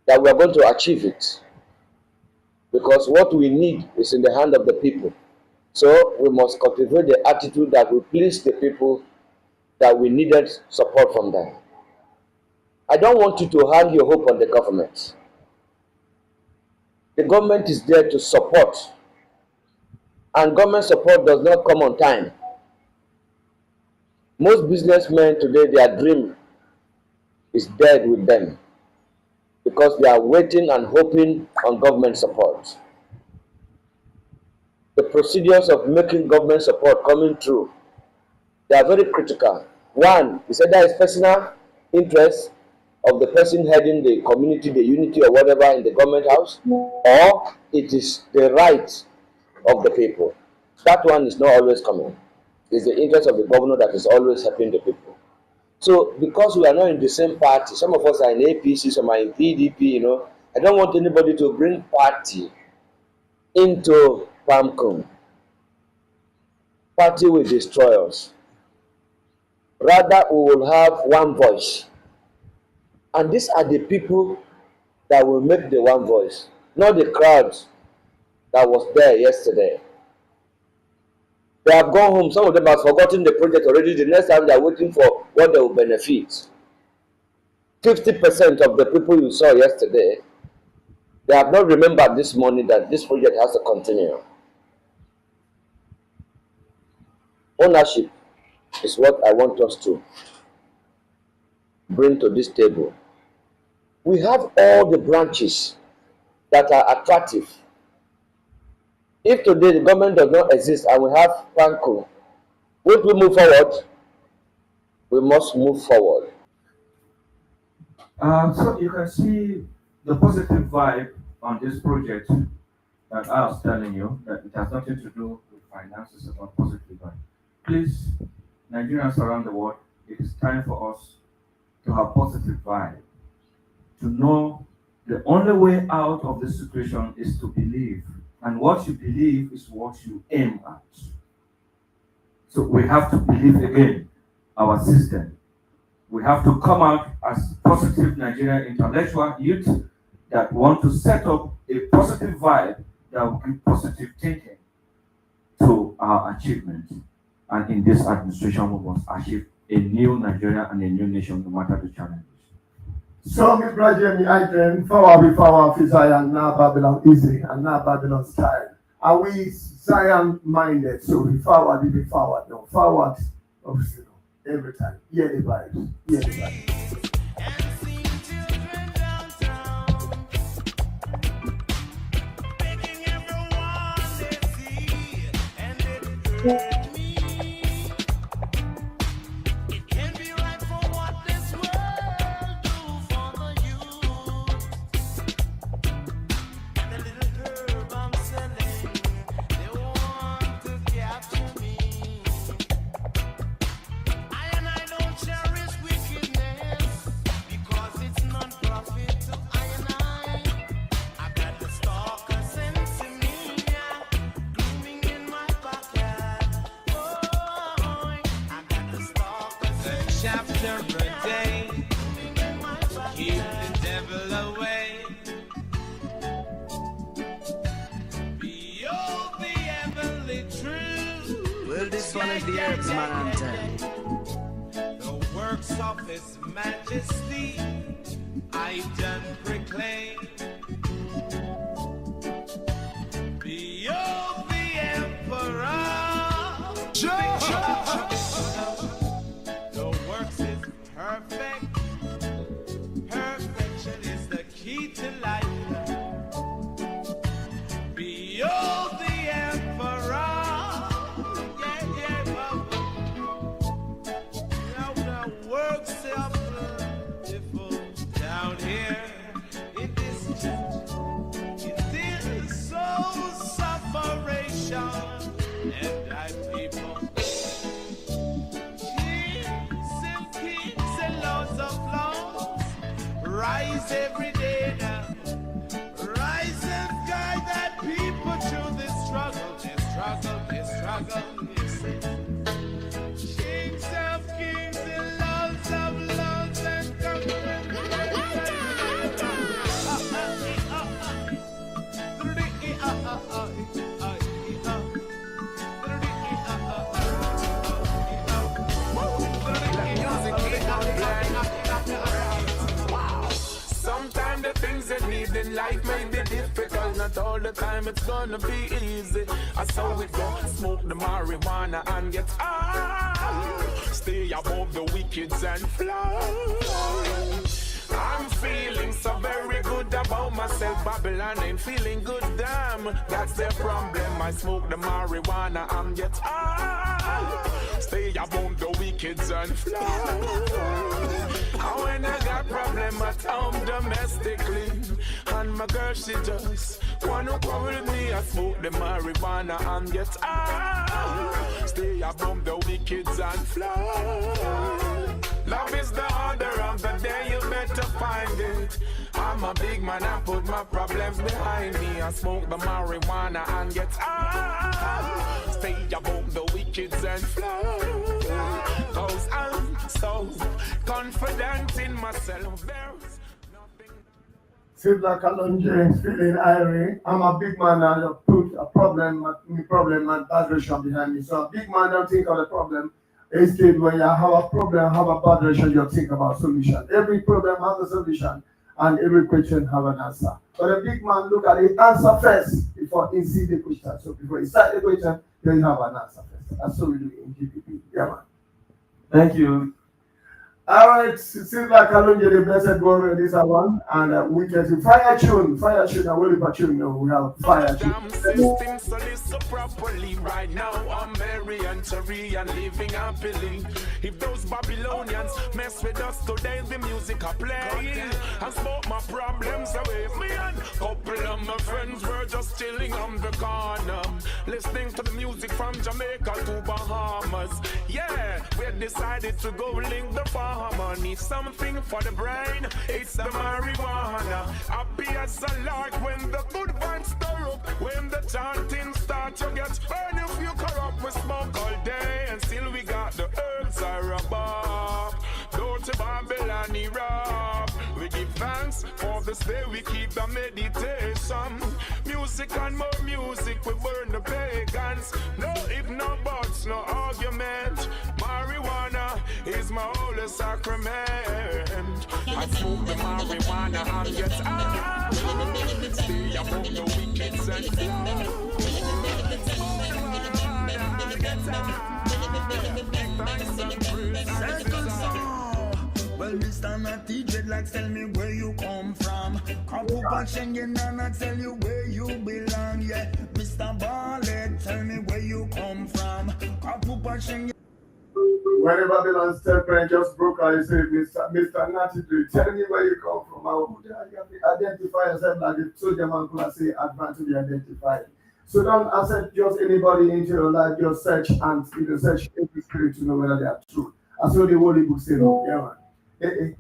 that we are going to achieve it, because what we need is in the hand of the people. So we must cultivate the attitude that will please the people, that we needed support from them. I don't want you to hang your hope on the government. The government is there to support, and government support does not come on time. Most businessmen today, their dream is dead with them because they are waiting and hoping on government support. The procedures of making government support coming through, they are very critical. One is either it's personal interest of the person heading the community, the unity or whatever in the government house, or it is the right of the people. That one is not always coming. It's the interest of the governor that is always helping the people. So because we are not in the same party, some of us are in APC, some are in PDP, I don't want anybody to bring party into PAMCOM. Party will destroy us. Rather, we will have one voice. And these are the people that will make the one voice, not the crowd that was there yesterday. They have gone home. Some of them have forgotten the project already. The next time they are waiting for what they will benefit. 50% of the people you saw yesterday, they have not remembered this morning that this project has to continue. Ownership is what I want us to bring to this table. We have all the branches that are attractive. If today the government does not exist and we have PAMCOM, won't we move forward? We must move forward. So you can see the positive vibe on this project that I was telling you, that it has nothing to do with finances, about positive vibe. Please, Nigerians around the world, it is time for us to have positive vibe, to know the only way out of this situation is to believe. And what you believe is what you aim at. So we have to believe again our system. We have to come out as positive Nigerian intellectual youth that want to set up a positive vibe that will give positive thinking to our achievements. And in this administration, we must achieve a new Nigeria and a new nation, no matter the challenges. So, me brother, me item, forward before Zion, now Babylon easy, and now Babylon style. Are we Zion minded? So we forward, no forward, obviously, every time. Hear the vibes, hear the vibes. Chapter a day, keep the devil away. Behold the heavenly truth. Well, this one is the herbs, man, and the works of His Majesty I done proclaim. Behold the Emperor. Perfect. Perfection is the key to life. Behold the Emperor. Now the works of the devil down here in rise every day now. Rise and guide that people through this struggle, this struggle, this struggle. Yes, kings of kings and lords of lords and conquerors. Sometimes the things you need in life may be difficult. Not all the time it's gonna be easy. I saw we go smoke the marijuana and get high. Stay above the wickeds and fly. I'm feeling so very good about myself. Babylon ain't feeling good, damn. That's their problem. I smoke the marijuana and get high. Stay above the wickeds and fly. And when I got problem at home domestically, and my girl she just wanna come with me, I smoke the marijuana and get high. Stay above the wickeds and fly. Love is the order of the day, you better find it. I'm a big man, I put my problems behind me. I smoke the marijuana and get high. Stay above the wickeds and fly. Cause I'm so confident in myself. There's nothing. Seems like Alon James feeling irate. I'm a big man and I put a problem and bad relation behind me. So a big man don't think of the problem. Instead, when you have a problem, have a bad relation, you think about solution. Every problem has a solution and every question have an answer. But a big man look at the answer first before he see the question. So before he start the question, then you have an answer first. That's what we do in GBB. Yeah, man. Thank you. All right, it seems like Alon the blessed one this one, and we get to fire tune, and we'll be tune. No, we have fire tune. System so listen properly right now. I'm Mary and Terry and living happily. If those Babylonians mess with us today, the music I play and smoke my problems away. Me and couple of my friends were just chilling on the corner, listening to the music from Jamaica to Bahamas. Yeah, we decided to go link the farm. Need something for the brain, it's the marijuana. Happy as a lark when the good vibes stir up. When the chanting starts, you get burned if you corrupt. We smoke all day and still we got the herbs are above. Dirty Babylon Iraq. We give thanks for this day, we keep the meditation. Music and more music, we burn the pagans. No if, no buts, no argument. Marijuana is my holy sacrament. I smoke the marijuana and get high. Stay above the wickeds and fly. Smoke the marijuana and get high. Thanks and praise. Well, Mr. Natty Dreadlocks, tell me where you come from. Kapu Schengen and I tell you where you belong. Yeah, Mr. Barlet, tell me where you come from. Kapu Schengen. Whenever Babylon's temperament just broke out, you say, Mr. Natty, tell me where you come from. I will identify yourself like the soldier man could say, advance to be identified. So don't accept just anybody into your life, just search and search every spirit to know whether they are true. That's what the Holy Book says. Yeah, man.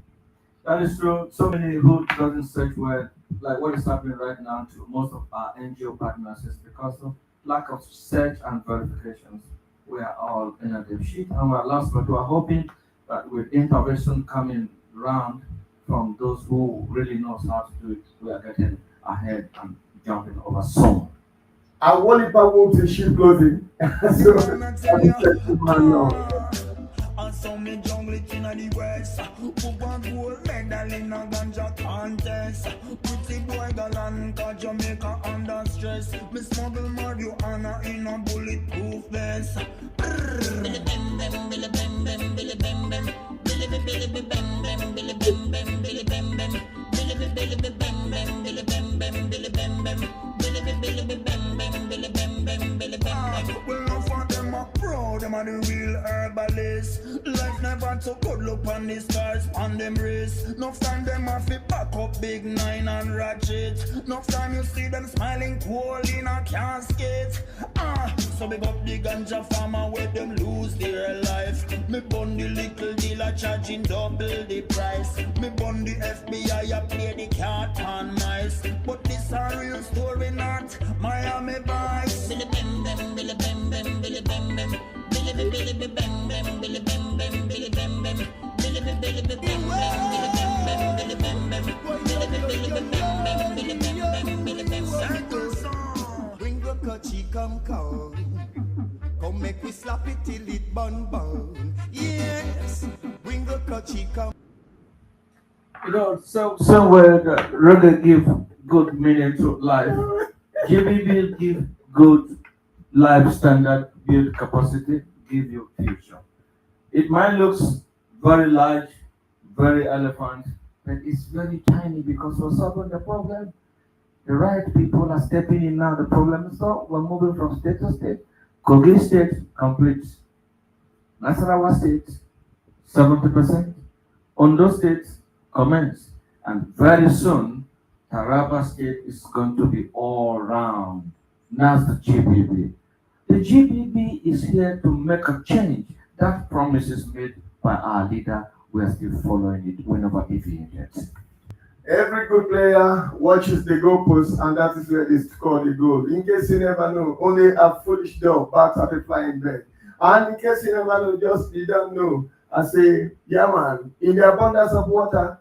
That is true. So many who doesn't search where, like what is happening right now to most of our NGO partners is because of lack of search and verifications. We are all in a deep shit and we are lost, but we are hoping that with intervention coming round from those who really knows how to do it, we are getting ahead and jumping over soon. I want if I want to ship clothing. And so me jungle it in the west. Who want gold medal in a ganja contest? Pretty boy galant cause Jamaica under stress. Me smuggle marijuana in a bulletproof vest. Well, no for them a pro, them are the real herbalists. Life never took good look on the stars on them wrists. No time them have to pack up big 9 and ratchet. No time you see them smiling cool in a casket. So big up the ganja farmer where them lose their life. Me bun the little dealer charging double the price. Me bun the FBI, I play the cat on mice. But this a real story, not Miami Vice. Billy bim bim, Billy bim bim, Billy bim bim, Billy bim Billy bim bim, Billy bim bim, Billy bim bim, Billy bim Billy bim bim, Billy bim bim, Billy bim bim, Billy bim Billy bim bim, Billy bim bim, Billy bim bim. Bring the coachy, come. Come make me slap it till it bun. Yes, bring the coachy, come. You know, somewhere reggae give good meaning to life. GBB give good life standard, build capacity, give you future. It might look very large, very elephant, but it's very tiny because we're solving the problem. The right people are stepping in now. The problem is solved. We're moving from state to state. Kogi State completes. Nasarawa State, 70%. Ondo State commence. And very soon, Taraba State is going to be all round. That's the GBB. The GBB is here to make a change. That promise is made by our leader. We are still following it whenever it is. Every good player watches the goalpost, and that is where they score the goal. In case you never know, only a foolish dog barks at a flying bird. And in case you never know, just you don't know. I say, yeah man, in the abundance of water,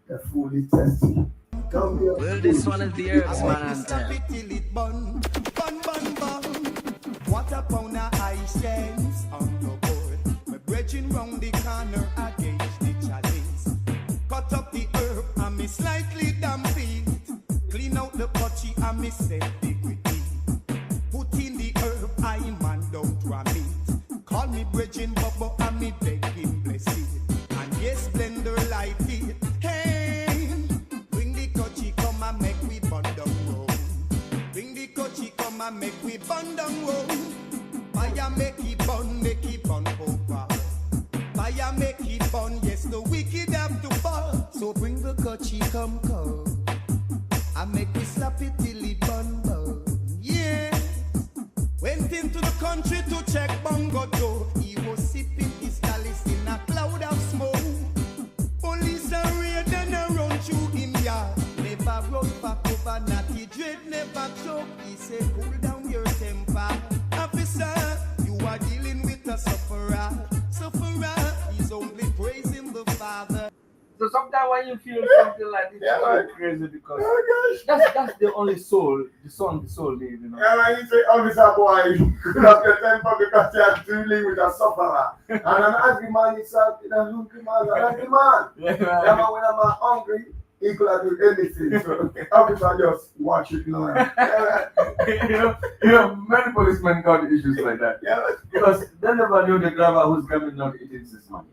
the fool is thirsty. Come here. Well, this one is the herbs, man. What a pound of ice stands on the board. My brethren round the corner against the chalice. Cut up the herb and me slightly damp it. Clean out the potty and me set the gritty. Put in the herb, I man don't ram it. Call me brethren bubble and me beg him bless it. And yes, blender light it. Hey, bring the coachy come and make we bun down road. Bring the coachy come and make we bun down road. Fire make it bun over. Fire make it bun, yes, the wicked have to fall. So bring the coachy come. And make me slap it till it bun. Yeah. Went into the country to check Bongo Joe. He was sipping his chalice in a cloud of smoke. Police are raid and a run through him yard. Never run back over, natty dread never choke. He said, cool down your temper. Officer, you are dealing with a sufferer. He's only praising the Father. So sometimes when you feel something like this, it's crazy because that's the only soul, the soul lives, you know. Yeah, man, you say, officer boy, you could have your temper because you are dealing with a sufferer. And an angry man is a hungry man, an angry man. Yeah, man, when I'm hungry, he could have do anything. So officer just watch it now. you know, many policemen got issues like that. Yeah. Because they never knew the driver who's coming not eating his money.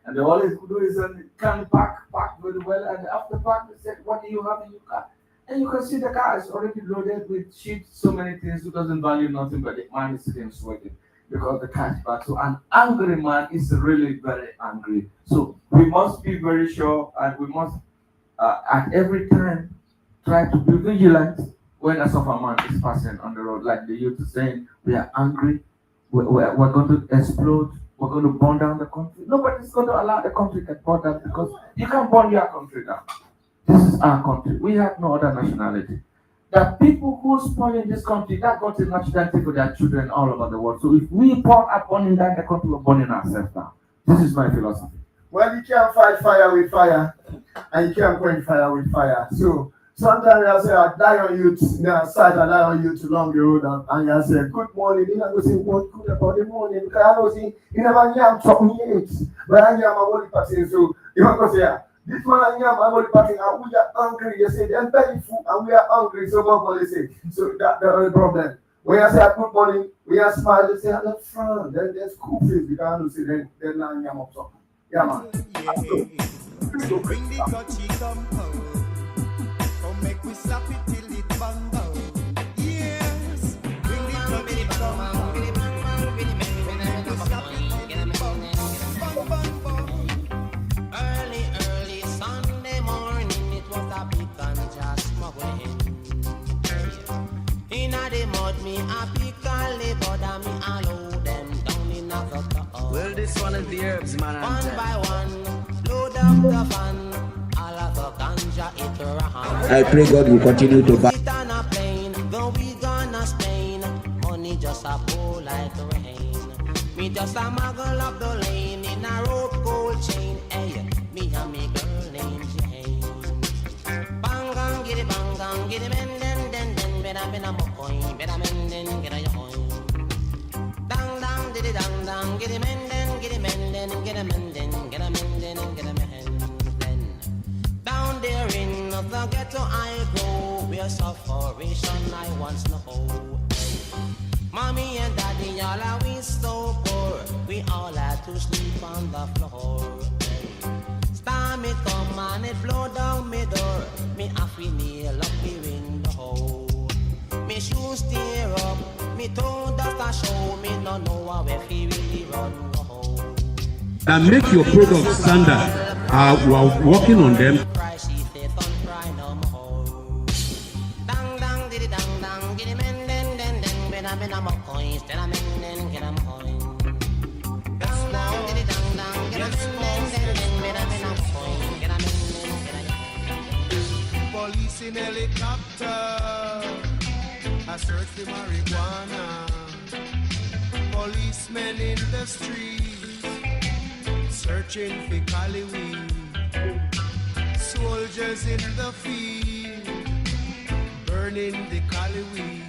And they always do is can park very well, and after park they said, what do you have in your car? And you can see the car is already loaded with shit, so many things, who doesn't value nothing, but the man is sitting sweating because the car is back. So an angry man is really very angry. So we must be very sure, and we must at every time try to be vigilant when a suffer man is passing on the road. Like the youth is saying, we are angry, we're going to explode. We're going to burn down the country. Nobody's going to allow the country to burn down because you can't burn your country down. This is our country. We have no other nationality. The people who spoil in this country, that country is nationality for their children all over the world. So if we are burning down the country, we're burning ourselves down. This is my philosophy. Well, you can't fight fire with fire, and you can't quench fire with fire. So sometimes I say, I die on you I die on you to long the road, and I say, good morning. You know, say, what good about the morning? Because I know, see, you never hear talking yet. But I hear my body passing. So you want to say, this man, I hear my body passing, and we are hungry. You say, they're very full, and we are hungry. So what they say? So that's the problem. When I say, good morning, we are smile, they say, I'm not front. Then there's cool face, because I say, they're not hear my talking. Yeah, man. So bring the coachy come home. Make we slap it till it bang down. Yes, bring the coachy come home. Make we slap it till it bang down. Early Sunday morning, it was a big ganja smuggling. Inna the mud, me a pick and labor, me allow them down in a gutter. Well, this one one of the herbs, man. One by one, load up the fan. All of the ganja it run. I pray God will continue to back. Sit on a plane, though we gonna Spain. Money just a pour like rain. Me just a muggle up the lane in a rope gold chain. Hey, me and me girl named Jane. Bang gang, get it, men, den, better mo coin, better men, den, get a your coin. Dang, dang, did it, dang, get it, men, den, get a men, den, get a men, den, get a men, den, get a men, den. Down there in the ghetto I go, where sufferation I once know. Mommy and daddy all are we so poor, we all had to sleep on the floor. Storm it come and it blow down me door, me have to nail up the window. Me shoes tear up, me toe dust a show, me no know where he really run go. And make your products standard. We are working on them. Police in helicopter, I search for marijuana. Policemen in the streets, searching for cali weed. Soldiers in the field, burning the cali weed.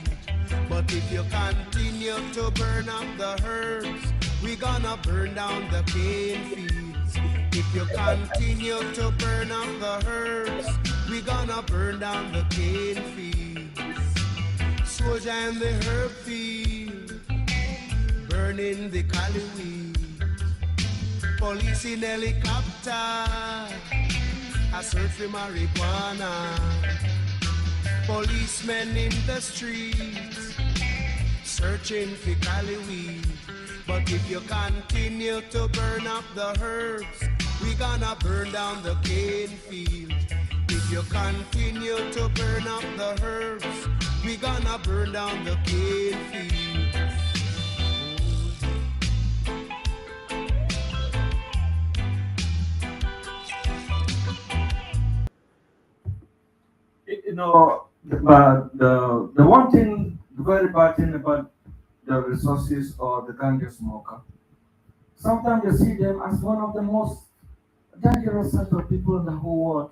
But if you continue to burn up the herbs, we gonna burn down the cane fields. If you continue to burn up the herbs, we gonna burn down the cane fields. Soldier in the herb field, burning the cali weed. Police in helicopter, I search for marijuana. Policemen in the streets, searching for cali weed. But if you continue to burn up the herbs, we gonna burn down the cane field. If you continue to burn up the herbs, we gonna burn down the cane field. You know, but the one thing, the very bad thing about the resources or the ganja smoker, sometimes you see them as one of the most dangerous set of people in the whole world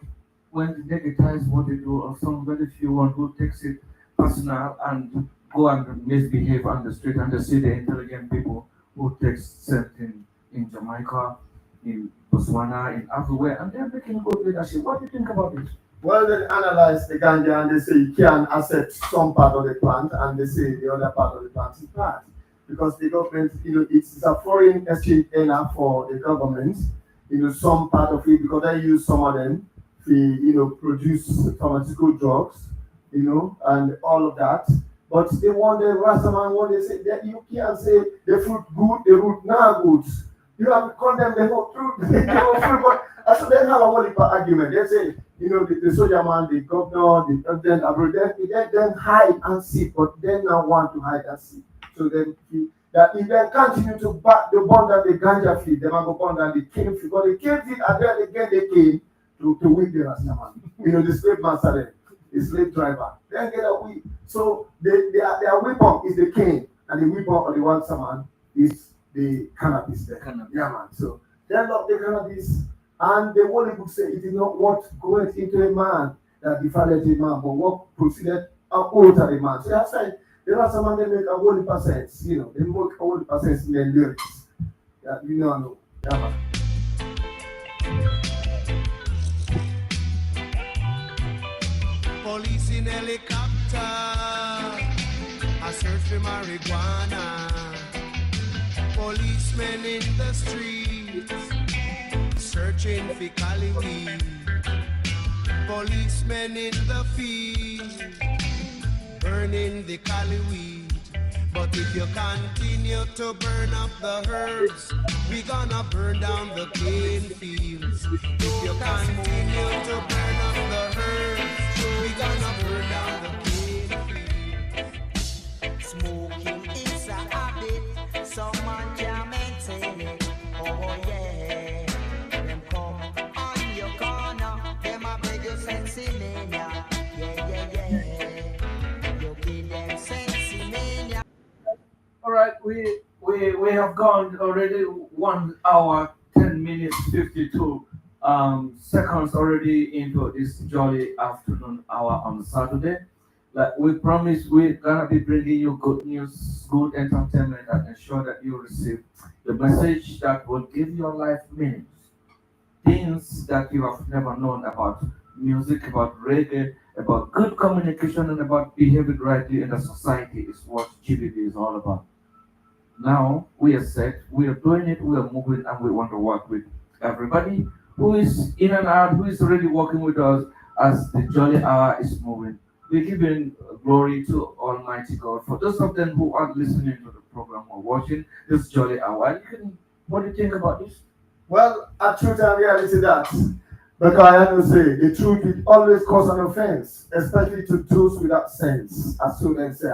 when they negatize what they do, or some very few one who takes it personal and go and misbehave on the street, and they see the intelligent people who takes something in Jamaica, in Botswana, in everywhere, and they're making good leadership. What do you think about it? Well, they analyze the ganja and they say you can accept some part of the plant, and they say the other part of the plant is bad. Because the government, it's a foreign exchange earner for the government, some part of it, because they use some of them to, produce pharmaceutical drugs, and all of that. But they want the Rastaman, when they say that you can't say the fruit good, the root not good. You have to condemn the whole truth. So they have a whole argument. They say, the soldier man, the governor, the president, they then hide and seek, but they now want to hide and seek. So then, that if they continue to back the bond that the ganja feed, they might go bond and the cane feed. But the cane feed, and then again they came to whip the Rastaman. The slave master, the slave driver. Then get a whip. So their weapon is the cane, and the weapon of the Rastaman is the cannabis there. Yeah, man. So they love the cannabis. And the Holy Book says it is not what goeth into a man that defileth a man, but what proceeded out of a man. So that's why there are some man they make a holy percent, they make a holy percent in their lyrics. Yeah, no. Yeah, man. Police in helicopter, I search for marijuana. Policemen in the streets, searching for cali weed. Policemen in the field, burning the cali weed. But if you continue to burn up the herbs, we gonna burn down the cane fields. If you continue to burn up the herbs, we gonna burn down the cane fields. Smoking is a habit, some man can't maintain it. Oh, Oh yeah, them come on your corner, them a beg you sensei mania. Yeah. You give them sensei mania. All right, we have gone already 1 hour 10 minutes 52 seconds already into this jolly afternoon hour on Saturday. Like we promised, we're gonna be bringing you good news, good entertainment, and ensure that you receive the message that will give your life meaning. Things that you have never known about music, about reggae, about good communication, and about behaving rightly in the society is what GBB is all about. Now we are set, we are doing it, we are moving, and we want to work with everybody who is in and out, who is already working with us as the jolly hour is moving. We're giving glory to Almighty God. For those of them who are listening to the program or watching this jolly hour, what do you think about this? Well, a truth and reality that. Because I have to say, the truth will always cause an offense, especially to those without sense, as students say.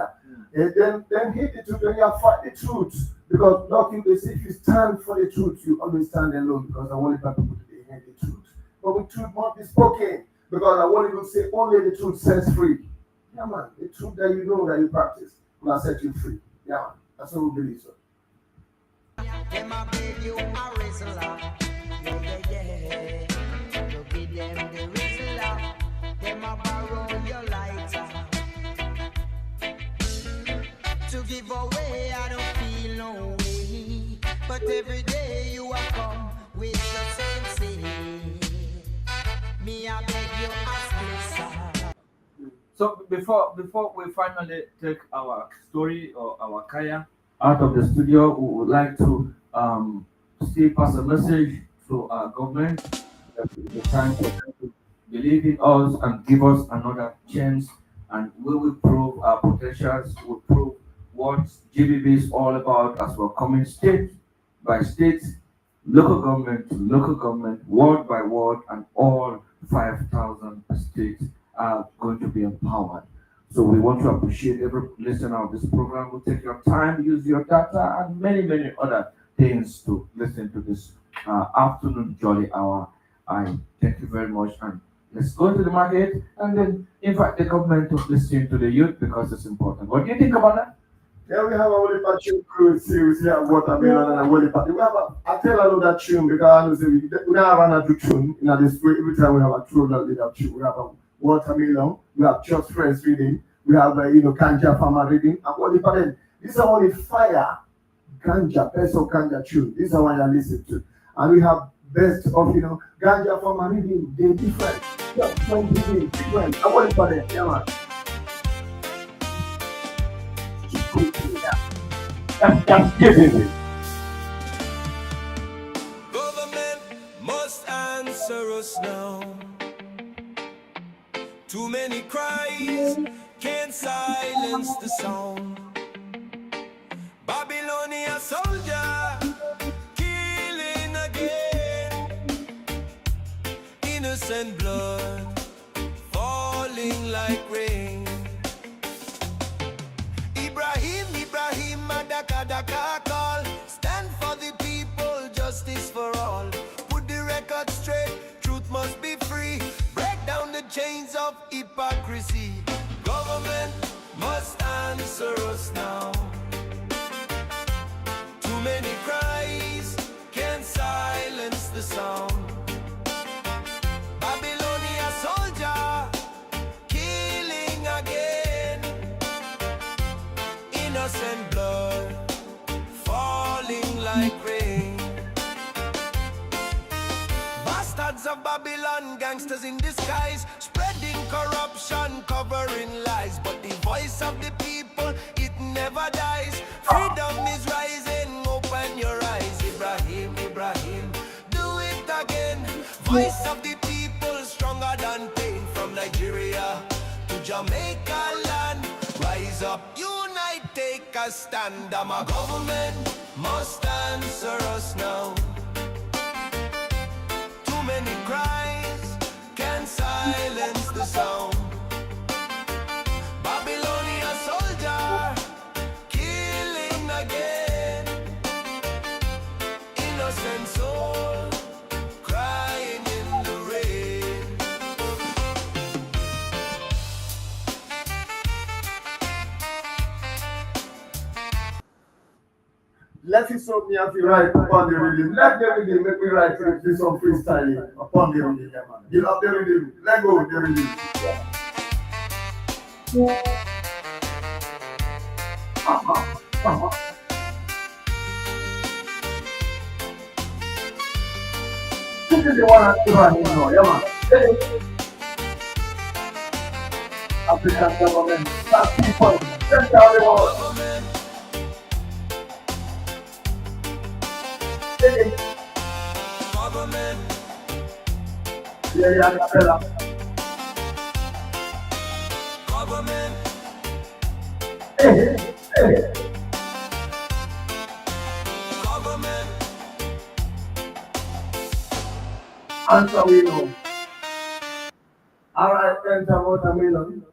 And then hate the truth when you fight the truth. Because nothing they say, if you stand for the truth, you always stand alone. Because I want people to hate the truth. But the truth must be spoken. Because I want to say only the truth sets free. Yeah, man. The truth that you know that you practice will set you free. Yeah, man. That's what we believe so. Them a beg you a wrestler. Yeah. You give them the wrestler. Them a borrow your lighter. To give away, I don't feel no way. But every day you are come with the same thing. Me I beg you ask sir. So before we finally take our story or our kaya out of the studio, we would like to still pass a message to our government that it's time for them to believe in us and give us another chance, and we will prove our potentials, we'll prove what GBB is all about as we're coming state by state, local government to local government, ward by ward, and all 5,000 states are going to be empowered. So we want to appreciate every listener of this program who take your time, use your data, and many other things to listen to this afternoon jolly hour. I thank you very much, and let's go into the market and then invite the government to listen to the youth because it's important. What do you think about that? Yeah, we have a Wally Tune crew series here at Watermelon and a Wally Party. We have I tell a lot that tune because I know say we don't have another tune in this way. Every time we have a true leader tune, we have a Watermelon, we have Just Friends reading, we have Ganja Farmer reading, and Wally Party. These are only fire Ganja, best of Ganja tune. These are what I listen to. And we have best of Ganja Farmer reading, they're different. Just Friends reading, different. And Wally Party, yeah man. That's GBB. Government must answer us now. Too many cries can't silence the sound. Babylonia soldier killing again. Innocent blood falling like rain. Ibrahim, Madaka call. Stand for the people, justice for all. Put the record straight, truth must be free. Break down the chains of hypocrisy. Government must answer us now. Too many cries can't silence the sound. Babylonia soldier killing again. Innocent blood falling like rain. Bastards of Babylon, gangsters in disguise, spreading corruption, covering lies. But the voice of the people, it never dies. Freedom is rising, open your eyes. Ibrahim, do it again. Voice of the people, stronger than pain. From Nigeria to Jamaica land, rise up, unite, take a stand. My government must answer us now. Too many cries can't silence the sound. Babylonia soldier killing again. Innocent souls Let it so me have to write upon the rhythm. Let the rhythm make me write this some freestyling upon the rhythm, yeah, man. You love the rhythm. Let go of the rhythm. This is the one I'm running now, yeah, man. African government, black people, send down the wall. Government. Yeah, fella. Government. Hey. Government. Answer we know. All right, enter watermelon.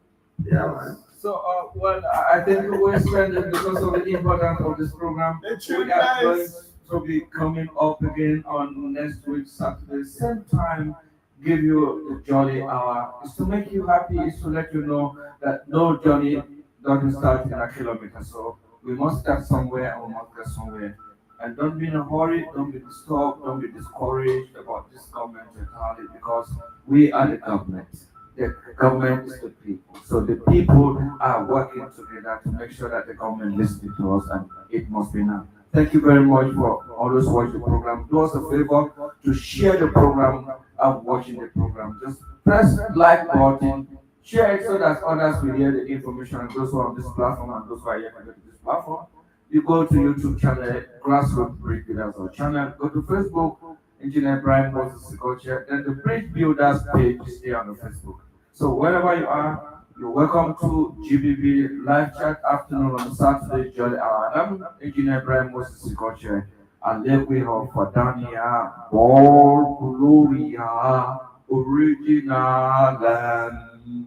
Yeah, man. So, well, I think we spend it because of the importance of this program. We are going to be coming up again on next week, Saturday, same time. Give you the jolly hour. It's to make you happy. It's to let you know that no journey doesn't start in a kilometer. So we must start somewhere and we must get somewhere. And don't be in a hurry. Don't be disturbed. Don't be discouraged about this government entirely because we are the government. The government is the people. So the people are working together to make sure that the government listens to us, and it must be now. Thank you very much for always watching the program. Do us a favor to share the program and watching the program. Just press like button, share it so that others will hear the information, and those who are on this platform and those who are yet to get to this platform. You go to YouTube channel, Grassroots Bridge Builders or channel, go to Facebook, Engineer Brian Moses Culture, then the Bridge Builders page is there on the Facebook. So wherever you are, you're welcome to Gbb Live Chart afternoon on Saturday, Jolly Hour. I'm Engineer Brian Moses Culture, and then we have for Dania, Ball Gloria, Original and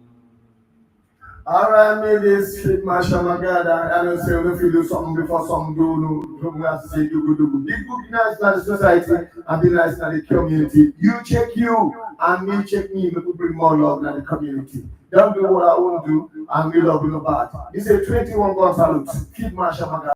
All right, me this shit, Masha Magada. I don't say if you do something before some do, no, have to say do. Be good, nice to the society and be nice to the community. You check you and me check me. We could bring more love to the community. Don't do what I won't do and me love you no bad. It's a 21 gun salute. Keep Masha Magada.